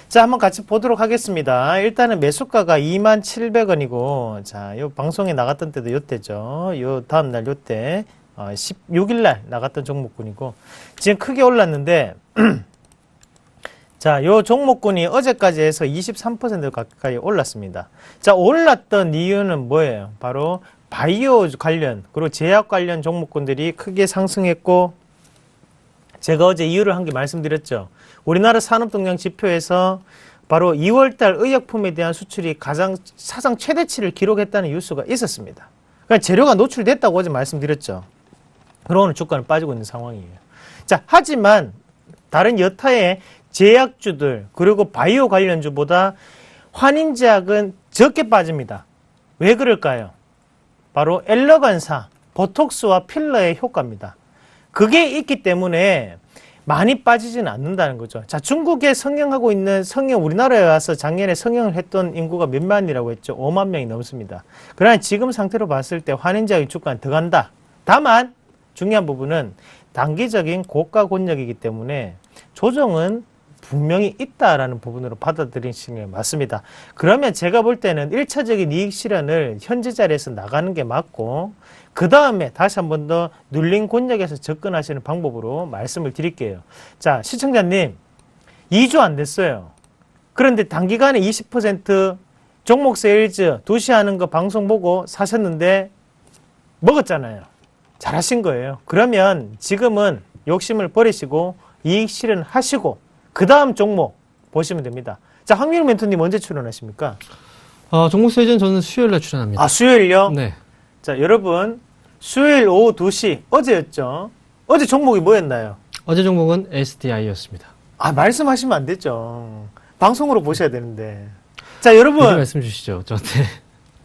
자, 한번 같이 보도록 하겠습니다. 일단은 매수가가 27,000원이고, 자, 요 방송에 나갔던 때도 요때죠. 요 다음날 요때, 16일날 나갔던 종목군이고, 지금 크게 올랐는데, 자, 요 종목군이 어제까지 해서 23% 가까이 올랐습니다. 자, 올랐던 이유는 뭐예요? 바로 바이오 관련, 그리고 제약 관련 종목군들이 크게 상승했고, 제가 어제 이유를 한 개 말씀드렸죠. 우리나라 산업동량 지표에서 바로 2월달 의약품에 대한 수출이 가장 사상 최대치를 기록했다는 뉴스가 있었습니다. 그러니까 재료가 노출됐다고 어제 말씀드렸죠. 그럼 오늘 주가는 빠지고 있는 상황이에요. 자, 하지만 다른 여타의 제약주들 그리고 바이오 관련주보다 환인제약은 적게 빠집니다. 왜 그럴까요? 바로 엘러간사, 보톡스와 필러의 효과입니다. 그게 있기 때문에 많이 빠지지는 않는다는 거죠. 자, 중국에 성형하고 있는 우리나라에 와서 작년에 성형을 했던 인구가 몇만이라고 했죠? 5만 명이 넘습니다. 그러나 지금 상태로 봤을 때 환인제약의 주가는 더 간다. 다만 중요한 부분은 단기적인 고가 권역이기 때문에 조정은 분명히 있다라는 부분으로 받아들이시는 게 맞습니다. 그러면 제가 볼 때는 1차적인 이익 실현을 현재 자리에서 나가는 게 맞고 그 다음에 다시 한 번 더 눌린 권역에서 접근하시는 방법으로 말씀을 드릴게요. 자, 시청자님 2주 안 됐어요. 그런데 단기간에 20% 종목 세일즈 도시하는 거 방송 보고 사셨는데 먹었잖아요. 잘하신 거예요. 그러면 지금은 욕심을 버리시고 이익 실현하시고 그 다음 종목 보시면 됩니다. 자, 황민우 멘토님 언제 출연하십니까? 종목 세일즈는 저는 수요일날 출연합니다. 아, 수요일요? 네. 자, 여러분 수요일 오후 2시 어제였죠? 어제 종목이 뭐였나요? 어제 종목은 SDI였습니다. 아, 말씀하시면 안 되죠. 방송으로 보셔야 되는데. 자, 여러분. 미리 말씀 주시죠, 저한테.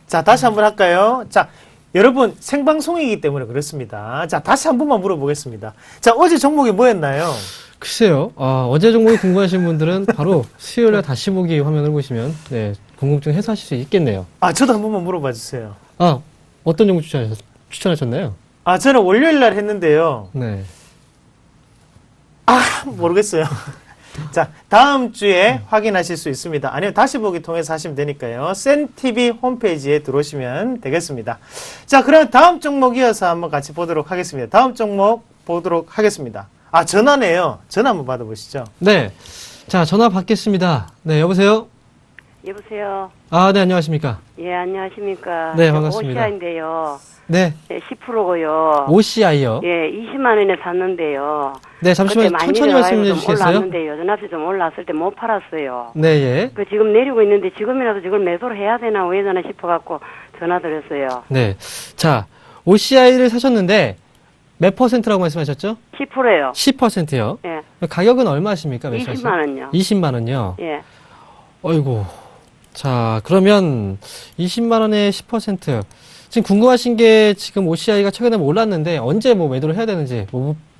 자, 다시 한번 할까요? 자, 여러분 생방송이기 때문에 그렇습니다. 자, 다시 한 번만 물어보겠습니다. 자, 어제 종목이 뭐였나요? 글쎄요, 어제 종목이 궁금하신 분들은 바로 수요일날 다시 보기 화면을 보시면, 네, 궁금증 해소하실 수 있겠네요. 아, 저도 한 번만 물어봐 주세요. 어떤 종목 추천하셨나요? 아, 저는 월요일 날 했는데요. 네. 모르겠어요. 자, 다음 주에 확인하실 수 있습니다. 아니면 다시 보기 통해서 하시면 되니까요. 센TV 홈페이지에 들어오시면 되겠습니다. 자, 그럼 다음 종목 이어서 한번 같이 보도록 하겠습니다. 다음 종목 보도록 하겠습니다. 아, 전화네요. 전화 한번 받아보시죠. 네. 자, 전화 받겠습니다. 네, 여보세요? 여보세요. 네, 안녕하십니까? 예, 안녕하십니까. 네, 반갑습니다. OCI인데요. 네. 10%고요. OCI요? 예, 20만 원에 샀는데요. 네, 잠시만요. 천천히 말씀해 주시겠어요? 올랐는데 요즘앞에 좀 올랐을 때 못 팔았어요. 네, 예. 그 지금 내리고 있는데 지금이라도 저걸 매도를 해야 되나 왜 되나 싶어갖고 전화드렸어요. 네. 자, OCI를 사셨는데 몇 퍼센트라고 말씀하셨죠? 10%요. 10%요. 예. 가격은 얼마십니까? 20만 원요. 20만 원요. 예. 어이구. 자, 그러면 20만 원에 10%. 지금 궁금하신 게 지금 OCI가 최근에 올랐는데 언제 뭐 매도를 해야 되는지,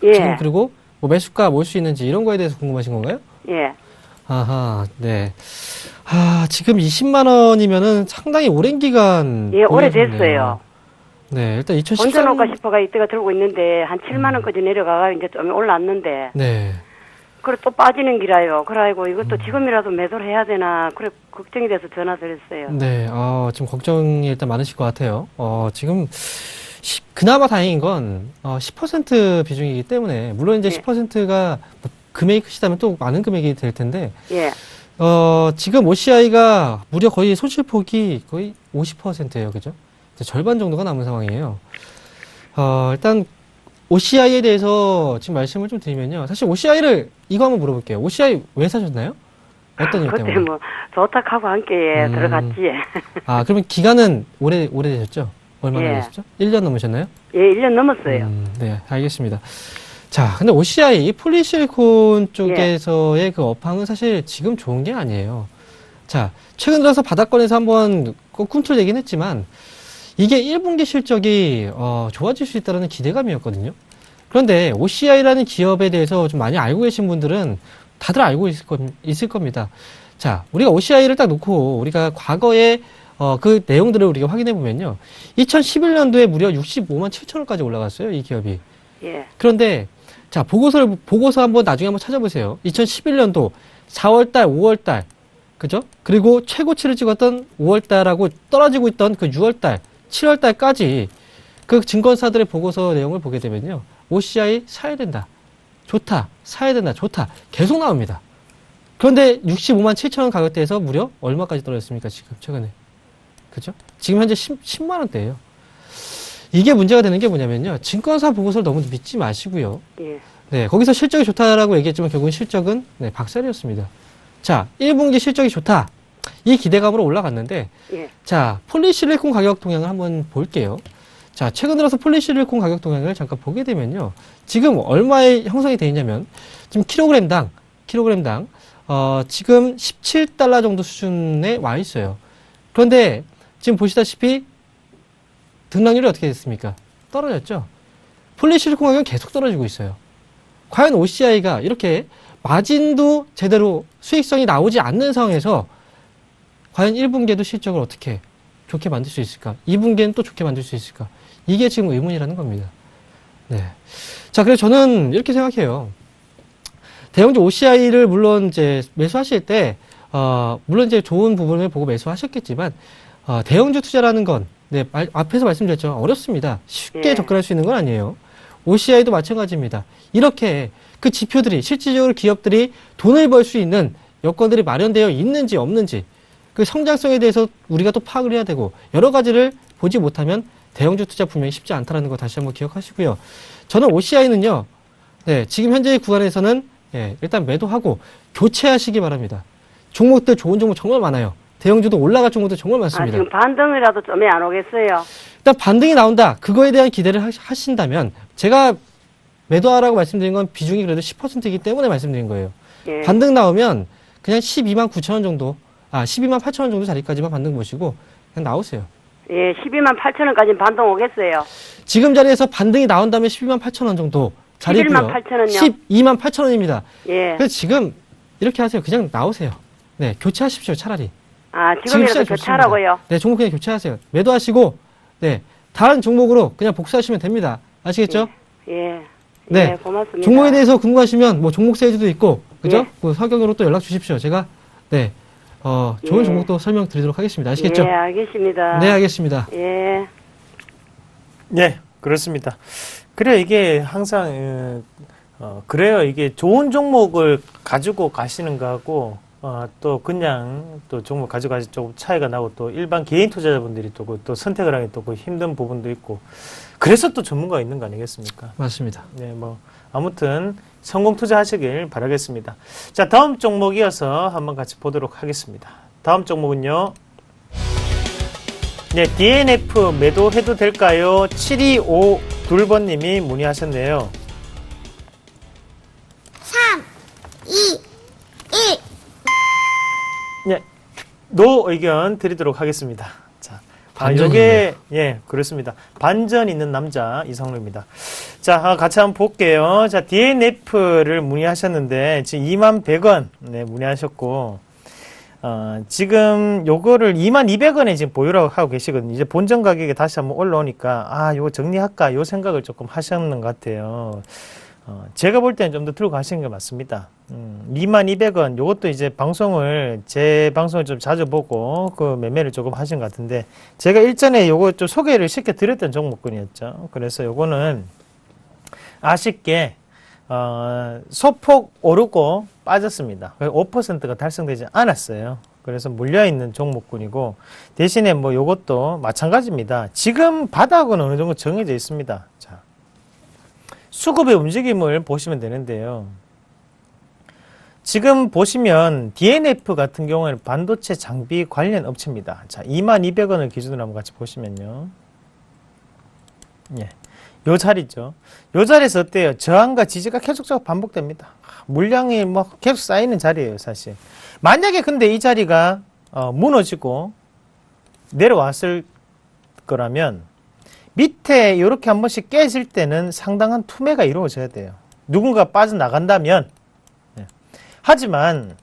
예. 지금 그리고 뭐 매수가 뭘 수 있는지 이런 거에 대해서 궁금하신 건가요? 예. 아하, 네. 지금 20만 원이면은 상당히 오랜 기간. 예, 보유하셨네요. 오래됐어요. 네, 일단 2013. 얹어놓을까 싶어가 이때가 들고 있는데 한 7만 원까지 내려가가 이제 좀 올랐는데. 네. 그래 또 빠지는 기라요. 그래가지고 이것도 지금이라도 매도를 해야 되나 그래 걱정이 돼서 전화드렸어요. 네, 지금 걱정이 일단 많으실 것 같아요. 지금 그나마 다행인 건 10% 비중이기 때문에 물론 이제 예. 10%가 금액이 크시다면 또 많은 금액이 될 텐데 예. 지금 OCI가 무려 거의 손실폭이 거의 50%예요. 그죠? 이제 절반 정도가 남은 상황이에요. 일단 OCI에 대해서 지금 말씀을 좀 드리면요. 사실 OCI를 이거 한번 물어볼게요. OCI 왜 사셨나요? 어떤 일 그때 때문에? 뭐 좋다하고 함께 들어갔지. 그러면 기간은 오래되셨죠? 얼마나 예. 되셨죠? 1년 넘으셨나요? 예, 1년 넘었어요. 네, 알겠습니다. 자, 근데 OCI, 이 폴리실리콘 쪽에서의 그 업황은 사실 지금 좋은 게 아니에요. 자, 최근 들어서 바닥권에서 한번 꿈틀 얘기는 했지만, 이게 1분기 실적이, 좋아질 수 있다는 기대감이었거든요. 그런데 OCI라는 기업에 대해서 좀 많이 알고 계신 분들은 다들 알고 있을 겁니다. 자, 우리가 OCI를 딱 놓고, 우리가 과거에 그 내용들을 우리가 확인해 보면요. 2011년도에 무려 65만 7천 원까지 올라갔어요, 이 기업이. 예. 그런데 자, 보고서 한번 나중에 한번 찾아보세요. 2011년도 4월달, 5월달, 그죠? 그리고 최고치를 찍었던 5월달하고 떨어지고 있던 그 6월달, 7월달까지 그 증권사들의 보고서 내용을 보게 되면요. OCI 사야 된다. 좋다. 사야 된다. 좋다. 계속 나옵니다. 그런데 65만 7천 원 가격대에서 무려 얼마까지 떨어졌습니까? 지금 최근에. 그죠? 지금 현재 10만 원대예요. 이게 문제가 되는 게 뭐냐면요. 증권사 보고서를 너무 믿지 마시고요. 예. 네, 거기서 실적이 좋다라고 얘기했지만 결국은 실적은 박살이었습니다. 자, 1분기 실적이 좋다. 이 기대감으로 올라갔는데 예. 자, 폴리실리콘 가격 동향을 한번 볼게요. 자, 최근 들어서 폴리실리콘 가격 동향을 잠깐 보게 되면요. 지금 얼마에 형성이 되어 있냐면 지금 킬로그램당 지금 17달러 정도 수준에 와 있어요. 그런데 지금 보시다시피 등락률이 어떻게 됐습니까? 떨어졌죠? 폴리실리콘 가격은 계속 떨어지고 있어요. 과연 OCI가 이렇게 마진도 제대로 수익성이 나오지 않는 상황에서 과연 1분기에도 실적을 어떻게 좋게 만들 수 있을까? 2분기에는 또 좋게 만들 수 있을까? 이게 지금 의문이라는 겁니다. 네. 자, 그래서 저는 이렇게 생각해요. 대형주 OCI를 물론 이제 매수하실 때, 물론 이제 좋은 부분을 보고 매수하셨겠지만, 대형주 투자라는 건, 네, 앞에서 말씀드렸죠. 어렵습니다. 쉽게 예. 접근할 수 있는 건 아니에요. OCI도 마찬가지입니다. 이렇게 그 지표들이, 실질적으로 기업들이 돈을 벌 수 있는 여건들이 마련되어 있는지 없는지, 그 성장성에 대해서 우리가 또 파악을 해야 되고, 여러 가지를 보지 못하면 대형주 투자 분명히 쉽지 않다는 거 다시 한번 기억하시고요. 저는 OCI는요, 네, 지금 현재의 구간에서는 예, 일단 매도하고 교체하시기 바랍니다. 종목들 좋은 종목 정말 많아요. 대형주도 올라갈 종목도 정말 많습니다. 지금 반등이라도 좀에 안 오겠어요? 일단 반등이 나온다. 그거에 대한 기대를 하신다면 제가 매도하라고 말씀드린 건 비중이 그래도 10%이기 때문에 말씀드린 거예요. 예. 반등 나오면 그냥 12만 9천 원 정도, 12만 8천 원 정도 자리까지만 반등 보시고 그냥 나오세요. 예, 12만 8천 원까지는 반등 오겠어요. 지금 자리에서 반등이 나온다면 12만 8천 원 정도 자리고요. 11만 8천 원요? 12만 8천 원입니다. 예. 그래서 지금 이렇게 하세요. 그냥 나오세요. 네, 교체하십시오. 차라리. 지금이라도 시장 교체하라고요? 네, 종목 그냥 교체하세요. 매도하시고, 네, 다른 종목으로 그냥 복수하시면 됩니다. 아시겠죠? 예. 네. 예, 고맙습니다. 종목에 대해서 궁금하시면 뭐 종목 세일즈도 있고, 그죠? 예. 그 서경으로 또 연락 주십시오. 제가 네, 좋은 예. 종목도 설명드리도록 하겠습니다. 아시겠죠? 예, 알겠습니다. 네, 알겠습니다. 예. 네, 그렇습니다. 그래요, 이게 항상, 그래요. 이게 좋은 종목을 가지고 가시는 거하고, 또 그냥 또 종목 가져가시 조금 차이가 나고 또 일반 개인 투자자분들이 또 선택을 하기 또 그 힘든 부분도 있고, 그래서 또 전문가가 있는 거 아니겠습니까? 맞습니다. 네, 뭐, 아무튼 성공 투자하시길 바라겠습니다. 자, 다음 종목 이어서 한번 같이 보도록 하겠습니다. 다음 종목은요. 네, DNF 매도해도 될까요? 7252번님이 문의하셨네요. 3, 2, 1. 네, 노 의견 드리도록 하겠습니다. 자, 요게, 예, 그렇습니다. 반전 있는 남자 이성루입니다. 자, 같이 한번 볼게요. 자, DNF를 문의하셨는데, 지금 21,100원, 네, 문의하셨고, 지금 요거를 22,200원에 지금 보유라고 하고 계시거든요. 이제 본전 가격이 다시 한번 올라오니까, 요거 정리할까, 요 생각을 조금 하셨는 것 같아요. 제가 볼 때는 좀 더 들고 가시는 게 맞습니다. 22,200원, 요것도 이제 제 방송을 좀 자주 보고, 그 매매를 조금 하신 것 같은데, 제가 일전에 요거 좀 소개를 시켜 드렸던 종목군이었죠. 그래서 요거는 아쉽게, 소폭 오르고 빠졌습니다. 5%가 달성되지 않았어요. 그래서 물려있는 종목군이고, 대신에 뭐 요것도 마찬가지입니다. 지금 바닥은 어느 정도 정해져 있습니다. 자, 수급의 움직임을 보시면 되는데요. 지금 보시면 DNF 같은 경우에는 반도체 장비 관련 업체입니다. 자, 22,000원을 기준으로 한번 같이 보시면요. 예. 요 자리죠. 요 자리에서 어때요? 저항과 지지가 계속적으로 반복됩니다. 물량이 뭐 계속 쌓이는 자리예요, 사실. 만약에 근데 이 자리가 무너지고 내려왔을 거라면 밑에 이렇게 한 번씩 깨질 때는 상당한 투매가 이루어져야 돼요. 누군가 빠져나간다면. 예. 하지만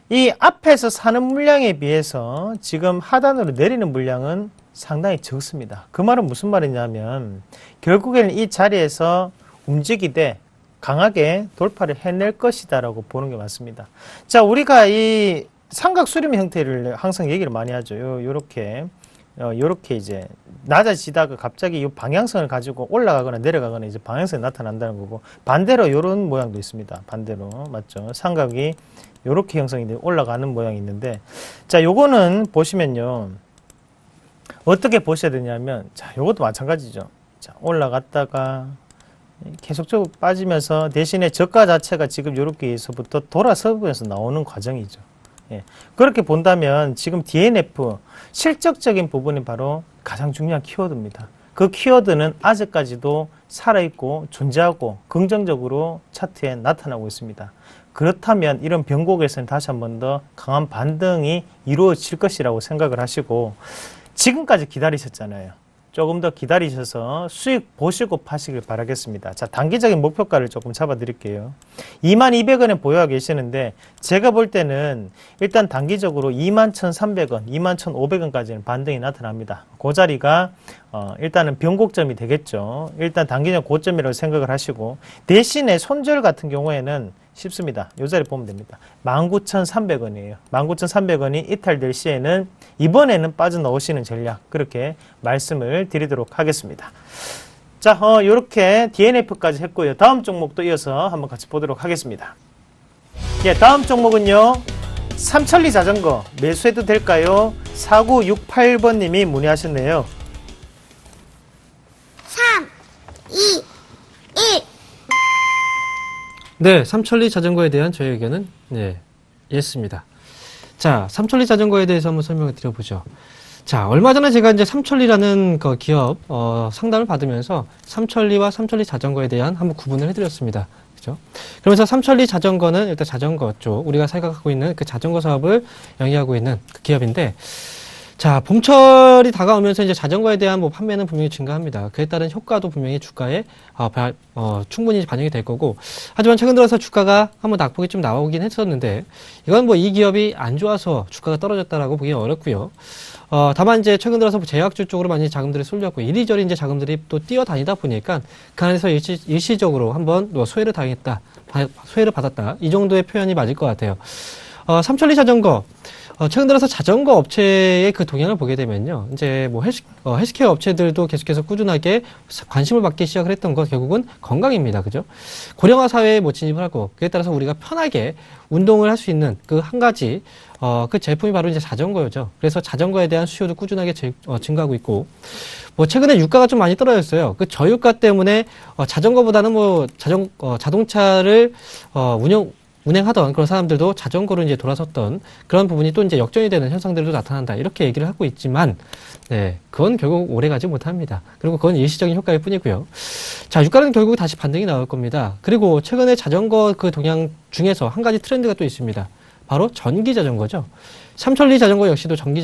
이 앞에서 사는 물량에 비해서 지금 하단으로 내리는 물량은 상당히 적습니다. 그 말은 무슨 말이냐면 결국에는 이 자리에서 움직이되 강하게 돌파를 해낼 것이다 라고 보는 게 맞습니다. 자, 우리가 이 삼각 수렴 형태를 항상 얘기를 많이 하죠. 요렇게 이제 낮아지다가 갑자기 이 방향성을 가지고 올라가거나 내려가거나 이제 방향성이 나타난다는 거고, 반대로 이런 모양도 있습니다. 반대로 맞죠? 삼각이 요렇게 형성이 돼 올라가는 모양이 있는데, 자, 요거는 보시면요 어떻게 보셔야 되냐면, 자, 요것도 마찬가지죠. 자, 올라갔다가 계속적으로 빠지면서 대신에 저가 자체가 지금 요렇게에서부터 돌아서면서 나오는 과정이죠. 예. 그렇게 본다면 지금 DNF 실적적인 부분이 바로 가장 중요한 키워드입니다. 그 키워드는 아직까지도 살아있고 존재하고 긍정적으로 차트에 나타나고 있습니다. 그렇다면 이런 변곡에서는 다시 한 번 더 강한 반등이 이루어질 것이라고 생각을 하시고, 지금까지 기다리셨잖아요. 조금 더 기다리셔서 수익 보시고 파시길 바라겠습니다. 자, 단기적인 목표가를 조금 잡아 드릴게요. 22,000원에 보유하고 계시는데, 제가 볼 때는 일단 단기적으로 21,300원, 21,500원까지는 반등이 나타납니다. 그 자리가 일단은 변곡점이 되겠죠. 일단 단기적 고점이라고 생각을 하시고, 대신에 손절 같은 경우에는 쉽습니다. 이 자리 보면 됩니다. 19,300원이에요. 19,300원이 이탈될 시에는 이번에는 빠져나오시는 전략, 그렇게 말씀을 드리도록 하겠습니다. 자, 요렇게 DNF까지 했고요. 다음 종목도 이어서 한번 같이 보도록 하겠습니다. 예, 다음 종목은요, 삼천리 자전거 매수해도 될까요? 4968번님이 문의하셨네요. 3, 2, 1. 네, 삼천리 자전거에 대한 저의 의견은 예스입니다. 자, 삼천리 자전거에 대해서 한번 설명을 드려보죠. 자, 얼마 전에 제가 이제 삼천리라는 그 기업 상담을 받으면서 삼천리와 삼천리 자전거에 대한 한번 구분을 해드렸습니다. 그죠? 그러면서 삼천리 자전거는 일단 자전거 쪽, 우리가 생각하고 있는 그 자전거 사업을 영위하고 있는 그 기업인데, 자, 봄철이 다가오면서 이제 자전거에 대한 뭐 판매는 분명히 증가합니다. 그에 따른 효과도 분명히 주가에 충분히 반영이 될 거고, 하지만 최근 들어서 주가가 한번 낙폭이 좀 나오긴 했었는데, 이건 뭐 이 기업이 안 좋아서 주가가 떨어졌다라고 보기 어렵고요. 다만 이제 최근 들어서 제약주 쪽으로 많이 자금들이 쏠렸고, 이리저리 이제 자금들이 또 뛰어다니다 보니까 그 안에서 일시적으로 한번 소외를 소외를 받았다. 이 정도의 표현이 맞을 것 같아요. 삼천리 자전거. 최근 들어서 자전거 업체의 그 동향을 보게 되면요. 이제 뭐 헬스케어 업체들도 계속해서 꾸준하게 관심을 받기 시작을 했던 것, 결국은 건강입니다. 그죠? 고령화 사회에 뭐 진입을 하고, 그에 따라서 우리가 편하게 운동을 할 수 있는 그 한 가지, 그 제품이 바로 이제 자전거죠. 그래서 자전거에 대한 수요도 꾸준하게 증가하고 있고, 뭐 최근에 유가가 좀 많이 떨어졌어요. 그 저유가 때문에 자전거보다는 뭐 자동차를 운행하던 그런 사람들도 자전거로 이제 돌아섰던 그런 부분이 또 이제 역전이 되는 현상들도 나타난다. 이렇게 얘기를 하고 있지만, 그건 결국 오래 가지 못합니다. 그리고 그건 일시적인 효과일 뿐이고요. 자, 유가는 결국 다시 반등이 나올 겁니다. 그리고 최근에 자전거 그 동향 중에서 한 가지 트렌드가 또 있습니다. 바로 전기 자전거죠. 삼천리 자전거 역시도 전기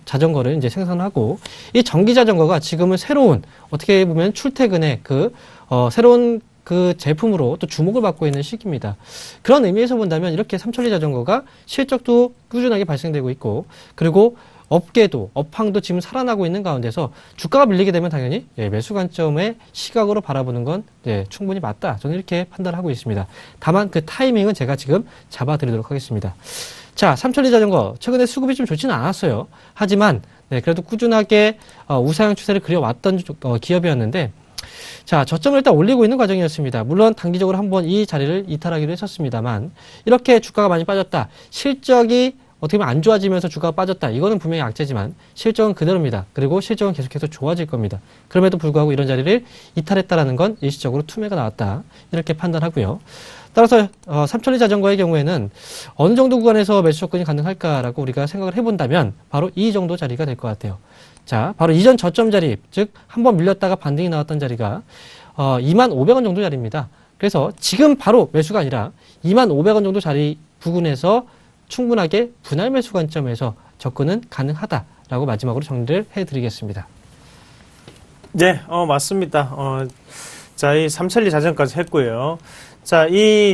자전거를 이제 생산하고, 이 전기 자전거가 지금은 새로운, 어떻게 보면 출퇴근의 새로운 그 제품으로 또 주목을 받고 있는 시기입니다. 그런 의미에서 본다면 이렇게 삼천리 자전거가 실적도 꾸준하게 발생되고 있고, 그리고 업황도 지금 살아나고 있는 가운데서 주가가 밀리게 되면 당연히 매수 관점의 시각으로 바라보는 건 충분히 맞다. 저는 이렇게 판단하고 있습니다. 다만 그 타이밍은 제가 지금 잡아드리도록 하겠습니다. 자, 삼천리 자전거 최근에 수급이 좀 좋지는 않았어요. 하지만 그래도 꾸준하게 우상향 추세를 그려왔던 기업이었는데, 자, 저점을 일단 올리고 있는 과정이었습니다. 물론 단기적으로 한번 이 자리를 이탈하기도 했었습니다만 이렇게 주가가 많이 빠졌다. 실적이 어떻게 보면 안 좋아지면서 주가가 빠졌다. 이거는 분명히 악재지만 실적은 그대로입니다. 그리고 실적은 계속해서 좋아질 겁니다. 그럼에도 불구하고 이런 자리를 이탈했다라는 건 일시적으로 투매가 나왔다. 이렇게 판단하고요. 따라서 삼천리 자전거의 경우에는 어느 정도 구간에서 매수 접근이 가능할까라고 우리가 생각을 해본다면 바로 이 정도 자리가 될 것 같아요. 자, 바로 이전 저점 자리, 즉 한번 밀렸다가 반등이 나왔던 자리가 25,000원 정도 자리입니다. 그래서 지금 바로 매수가 아니라 25,000원 정도 자리 부근에서 충분하게 분할 매수 관점에서 접근은 가능하다라고 마지막으로 정리를 해드리겠습니다. 네, 맞습니다. 자, 이 삼천리 자전까지 했고요. 자,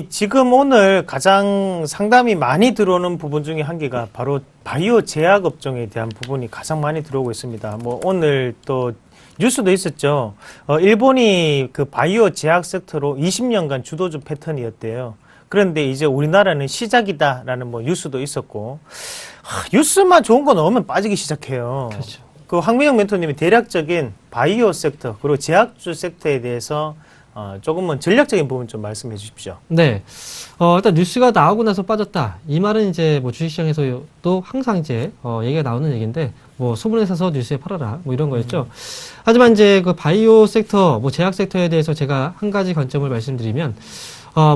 지금 오늘 가장 상담이 많이 들어오는 부분 중에 한 개가 바로 바이오 제약 업종에 대한 부분이 가장 많이 들어오고 있습니다. 뭐, 오늘 또 뉴스도 있었죠. 일본이 그 바이오 제약 섹터로 20년간 주도주 패턴이었대요. 그런데 이제 우리나라는 시작이다라는 뭐 뉴스도 있었고, 뉴스만 좋은 거 넣으면 빠지기 시작해요. 그렇죠. 그 황민영 멘토님이 대략적인 바이오 섹터 그리고 제약주 섹터에 대해서 조금은 전략적인 부분 좀 말씀해 주십시오. 네. 일단 뉴스가 나오고 나서 빠졌다. 이 말은 이제 뭐 주식시장에서도 항상 이제 얘기가 나오는 얘기인데 뭐 소문에 사서 뉴스에 팔아라 뭐 이런 거였죠. 하지만 이제 그 바이오 섹터, 뭐 제약 섹터에 대해서 제가 한 가지 관점을 말씀드리면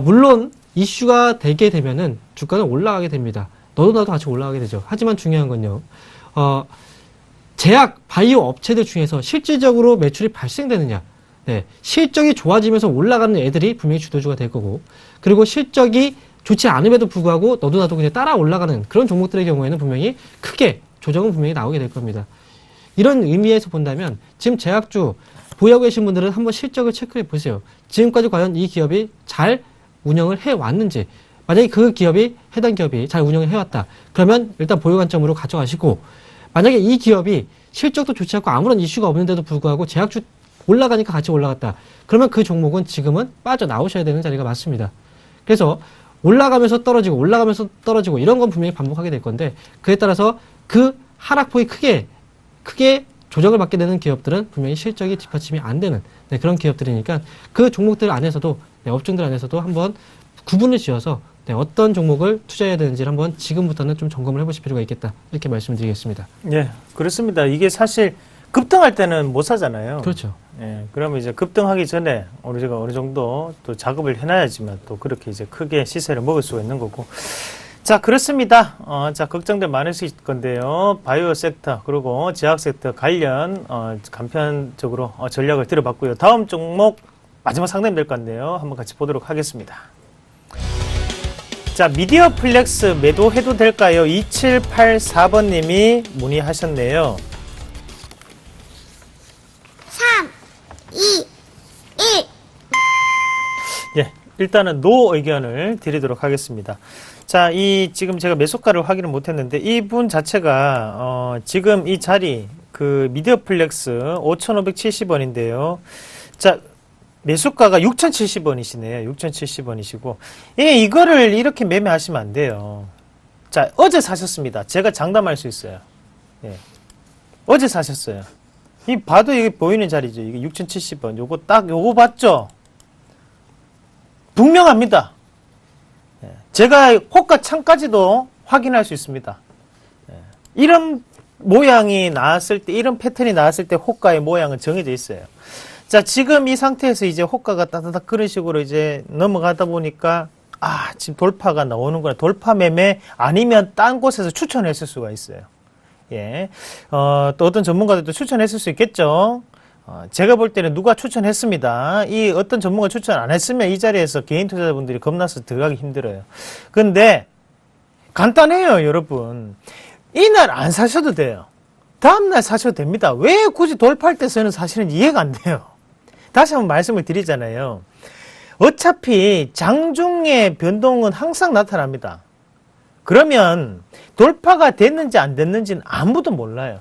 물론 이슈가 되게 되면은 주가는 올라가게 됩니다. 너도 나도 같이 올라가게 되죠. 하지만 중요한 건요. 제약, 바이오 업체들 중에서 실질적으로 매출이 발생되느냐. 네. 실적이 좋아지면서 올라가는 애들이 분명히 주도주가 될 거고, 그리고 실적이 좋지 않음에도 불구하고 너도 나도 그냥 따라 올라가는 그런 종목들의 경우에는 분명히 크게 조정은 분명히 나오게 될 겁니다. 이런 의미에서 본다면 지금 제약주 보유하고 계신 분들은 한번 실적을 체크해 보세요. 지금까지 과연 이 기업이 잘 운영을 해왔는지, 만약에 그 기업이, 해당 기업이 잘 운영을 해왔다. 그러면 일단 보유 관점으로 가져가시고, 만약에 이 기업이 실적도 좋지 않고 아무런 이슈가 없는데도 불구하고 제약주 올라가니까 같이 올라갔다. 그러면 그 종목은 지금은 빠져나오셔야 되는 자리가 맞습니다. 그래서 올라가면서 떨어지고 올라가면서 떨어지고 이런 건 분명히 반복하게 될 건데, 그에 따라서 그 하락폭이 크게 조정을 받게 되는 기업들은 분명히 실적이 뒷받침이 안 되는 그런 기업들이니까 그 종목들 안에서도, 업종들 안에서도 한번 구분을 지어서 어떤 종목을 투자해야 되는지를 한번 지금부터는 좀 점검을 해보실 필요가 있겠다. 이렇게 말씀드리겠습니다. 네, 그렇습니다. 이게 사실 급등할 때는 못 사잖아요. 그렇죠. 예, 그러면 이제 급등하기 전에 우리가 어느 정도 또 작업을 해놔야지만 또 그렇게 이제 크게 시세를 먹을 수가 있는 거고. 자, 그렇습니다. 자, 걱정들 많으실 건데요. 바이오 섹터, 그리고 제약 섹터 관련, 간편적으로 전략을 들어봤고요. 다음 종목, 마지막 상담이 될 건데요. 한번 같이 보도록 하겠습니다. 자, 미디어 플렉스 매도해도 될까요? 2784번님이 문의하셨네요. 3, 2, 1. 예, 일단은 노 의견을 드리도록 하겠습니다. 자, 지금 제가 매수가를 확인을 못했는데 이분 자체가 지금 이 자리 그 미디어 플렉스 5,570원인데요. 자, 매수가가 6,070원이시네요. 6,070원이시고 이거를 이렇게 매매하시면 안 돼요. 자, 어제 사셨습니다. 제가 장담할 수 있어요. 예, 어제 사셨어요. 봐도 이게 보이는 자리죠. 이게 6,070원. 요거 봤죠? 분명합니다. 제가 호가 창까지도 확인할 수 있습니다. 이런 모양이 나왔을 때, 이런 패턴이 나왔을 때 호가의 모양은 정해져 있어요. 자, 지금 이 상태에서 이제 호가가 따다닥 그런 식으로 이제 넘어가다 보니까, 지금 돌파가 나오는구나. 돌파 매매 아니면 딴 곳에서 추천했을 수가 있어요. 예. 또 어떤 전문가들도 추천했을 수 있겠죠. 제가 볼 때는 누가 추천했습니다. 이 어떤 전문가 추천 안 했으면 이 자리에서 개인 투자자분들이 겁나서 들어가기 힘들어요. 근데 간단해요, 여러분. 이날 안 사셔도 돼요. 다음날 사셔도 됩니다. 왜 굳이 돌파할 때 서는 사실은 이해가 안 돼요. 다시 한번 말씀을 드리잖아요. 어차피 장중의 변동은 항상 나타납니다. 그러면 돌파가 됐는지 안 됐는지는 아무도 몰라요.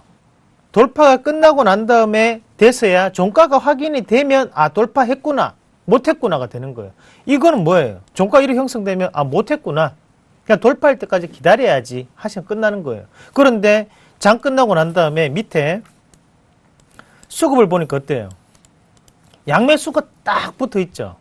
돌파가 끝나고 난 다음에 돼서야 종가가 확인이 되면 돌파했구나 못했구나가 되는 거예요. 이거는 뭐예요? 종가 이렇게 형성되면 못했구나, 그냥 돌파할 때까지 기다려야지 하시면 끝나는 거예요. 그런데 장 끝나고 난 다음에 밑에 수급을 보니까 어때요? 양매수가 딱 붙어 있죠.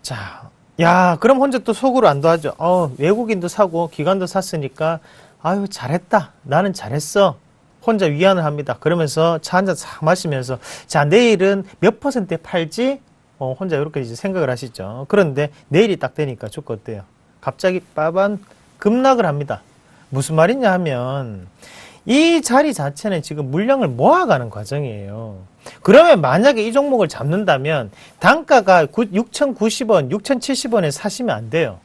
자, 야, 그럼 혼자 또 속으로 안도하죠. 외국인도 사고 기관도 샀으니까 아유 잘했다. 나는 잘했어. 혼자 위안을 합니다. 그러면서 차 한 잔 싹 마시면서 자, 내일은 몇 %에 팔지? 혼자 이렇게 이제 생각을 하시죠. 그런데 내일이 딱 되니까 주가 어때요? 갑자기 빠반 급락을 합니다. 무슨 말이냐 하면 이 자리 자체는 지금 물량을 모아가는 과정이에요. 그러면 만약에 이 종목을 잡는다면 단가가 6,090원, 6,070원에 사시면 안 돼요.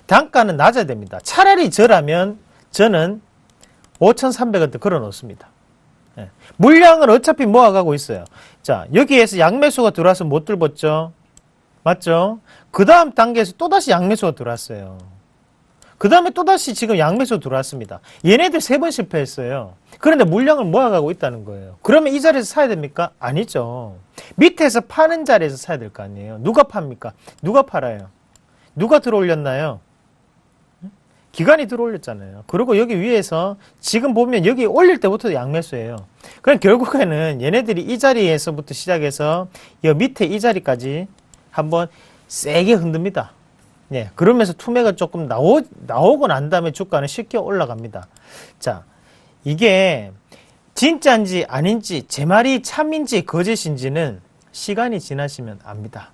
단가는 낮아야 됩니다. 차라리 저라면 저는 5,300원대 걸어 놓습니다. 예. 물량을 어차피 모아가고 있어요. 자, 여기에서 양매수가 들어와서 못 들었죠? 맞죠? 그 다음 단계에서 또다시 양매수가 들어왔어요. 그 다음에 또다시 지금 양매수 들어왔습니다. 얘네들 3번 실패했어요. 그런데 물량을 모아가고 있다는 거예요. 그러면 이 자리에서 사야 됩니까? 아니죠. 밑에서 파는 자리에서 사야 될 거 아니에요. 누가 팝니까? 누가 팔아요? 누가 들어올렸나요? 기관이 들어올렸잖아요. 그리고 여기 위에서 지금 보면 여기 올릴 때부터 양매수예요. 그럼 결국에는 얘네들이 이 자리에서부터 시작해서 이 밑에 이 자리까지 한번 세게 흔듭니다. 예, 그러면서 투매가 조금 나오고 난 다음에 주가는 쉽게 올라갑니다. 자, 이게 진짜인지 아닌지, 제 말이 참인지 거짓인지는 시간이 지나시면 압니다.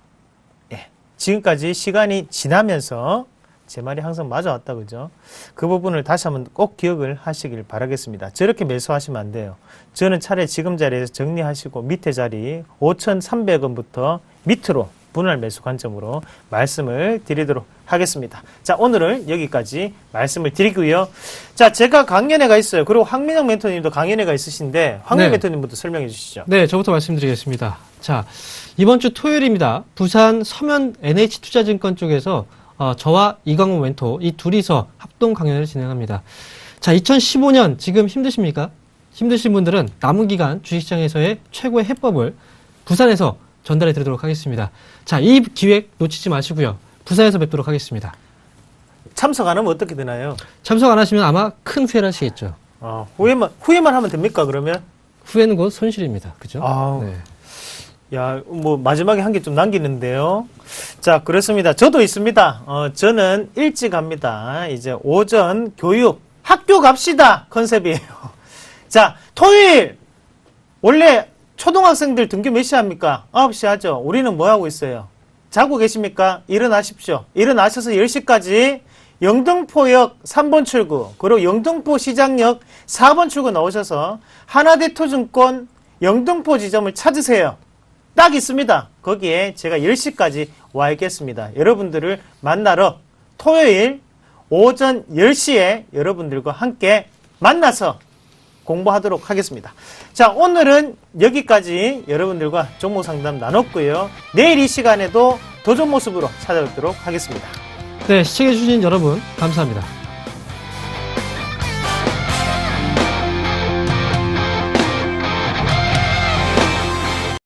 예, 지금까지 시간이 지나면서 제 말이 항상 맞아왔다, 그죠? 그 부분을 다시 한번 꼭 기억을 하시길 바라겠습니다. 저렇게 매수하시면 안 돼요. 저는 차라리 지금 자리에서 정리하시고 밑에 자리 5,300원부터 밑으로 분할 매수 관점으로 말씀을 드리도록 하겠습니다. 자, 오늘은 여기까지 말씀을 드리고요. 자, 제가 강연회가 있어요. 그리고 황민영 멘토님도 강연회가 있으신데 황민영 네. 멘토님부터 설명해 주시죠. 네, 저부터 말씀드리겠습니다. 자, 이번 주 토요일입니다. 부산 서면 NH투자증권 쪽에서 저와 이광호 멘토 이 둘이서 합동 강연을 진행합니다. 자, 2015년 지금 힘드십니까? 힘드신 분들은 남은 기간 주식시장에서의 최고의 해법을 부산에서 전달해 드리도록 하겠습니다. 자, 이 기획 놓치지 마시고요. 부산에서 뵙도록 하겠습니다. 참석 안 하면 어떻게 되나요? 참석 안 하시면 아마 큰 후회를 하시겠죠. 후회만 하면 됩니까, 그러면? 후회는 곧 손실입니다. 그죠? 아우. 네. 야, 뭐, 마지막에 한 개 좀 남기는데요. 자, 그렇습니다. 저도 있습니다. 저는 일찍 합니다. 이제 오전 교육, 학교 갑시다! 컨셉이에요. 자, 토요일! 원래 초등학생들 등교 몇 시 합니까? 9시 하죠. 우리는 뭐 하고 있어요? 자고 계십니까? 일어나십시오. 일어나셔서 10시까지 영등포역 3번 출구, 그리고 영등포 시장역 4번 출구 나오셔서 하나대투증권 영등포 지점을 찾으세요. 딱 있습니다. 거기에 제가 10시까지 와 있겠습니다. 여러분들을 만나러 토요일 오전 10시에 여러분들과 함께 만나서 공부하도록 하겠습니다. 자, 오늘은 여기까지 여러분들과 종목 상담 나눴고요. 내일 이 시간에도 더 좋은 모습으로 찾아뵙도록 하겠습니다. 네, 시청해주신 여러분 감사합니다.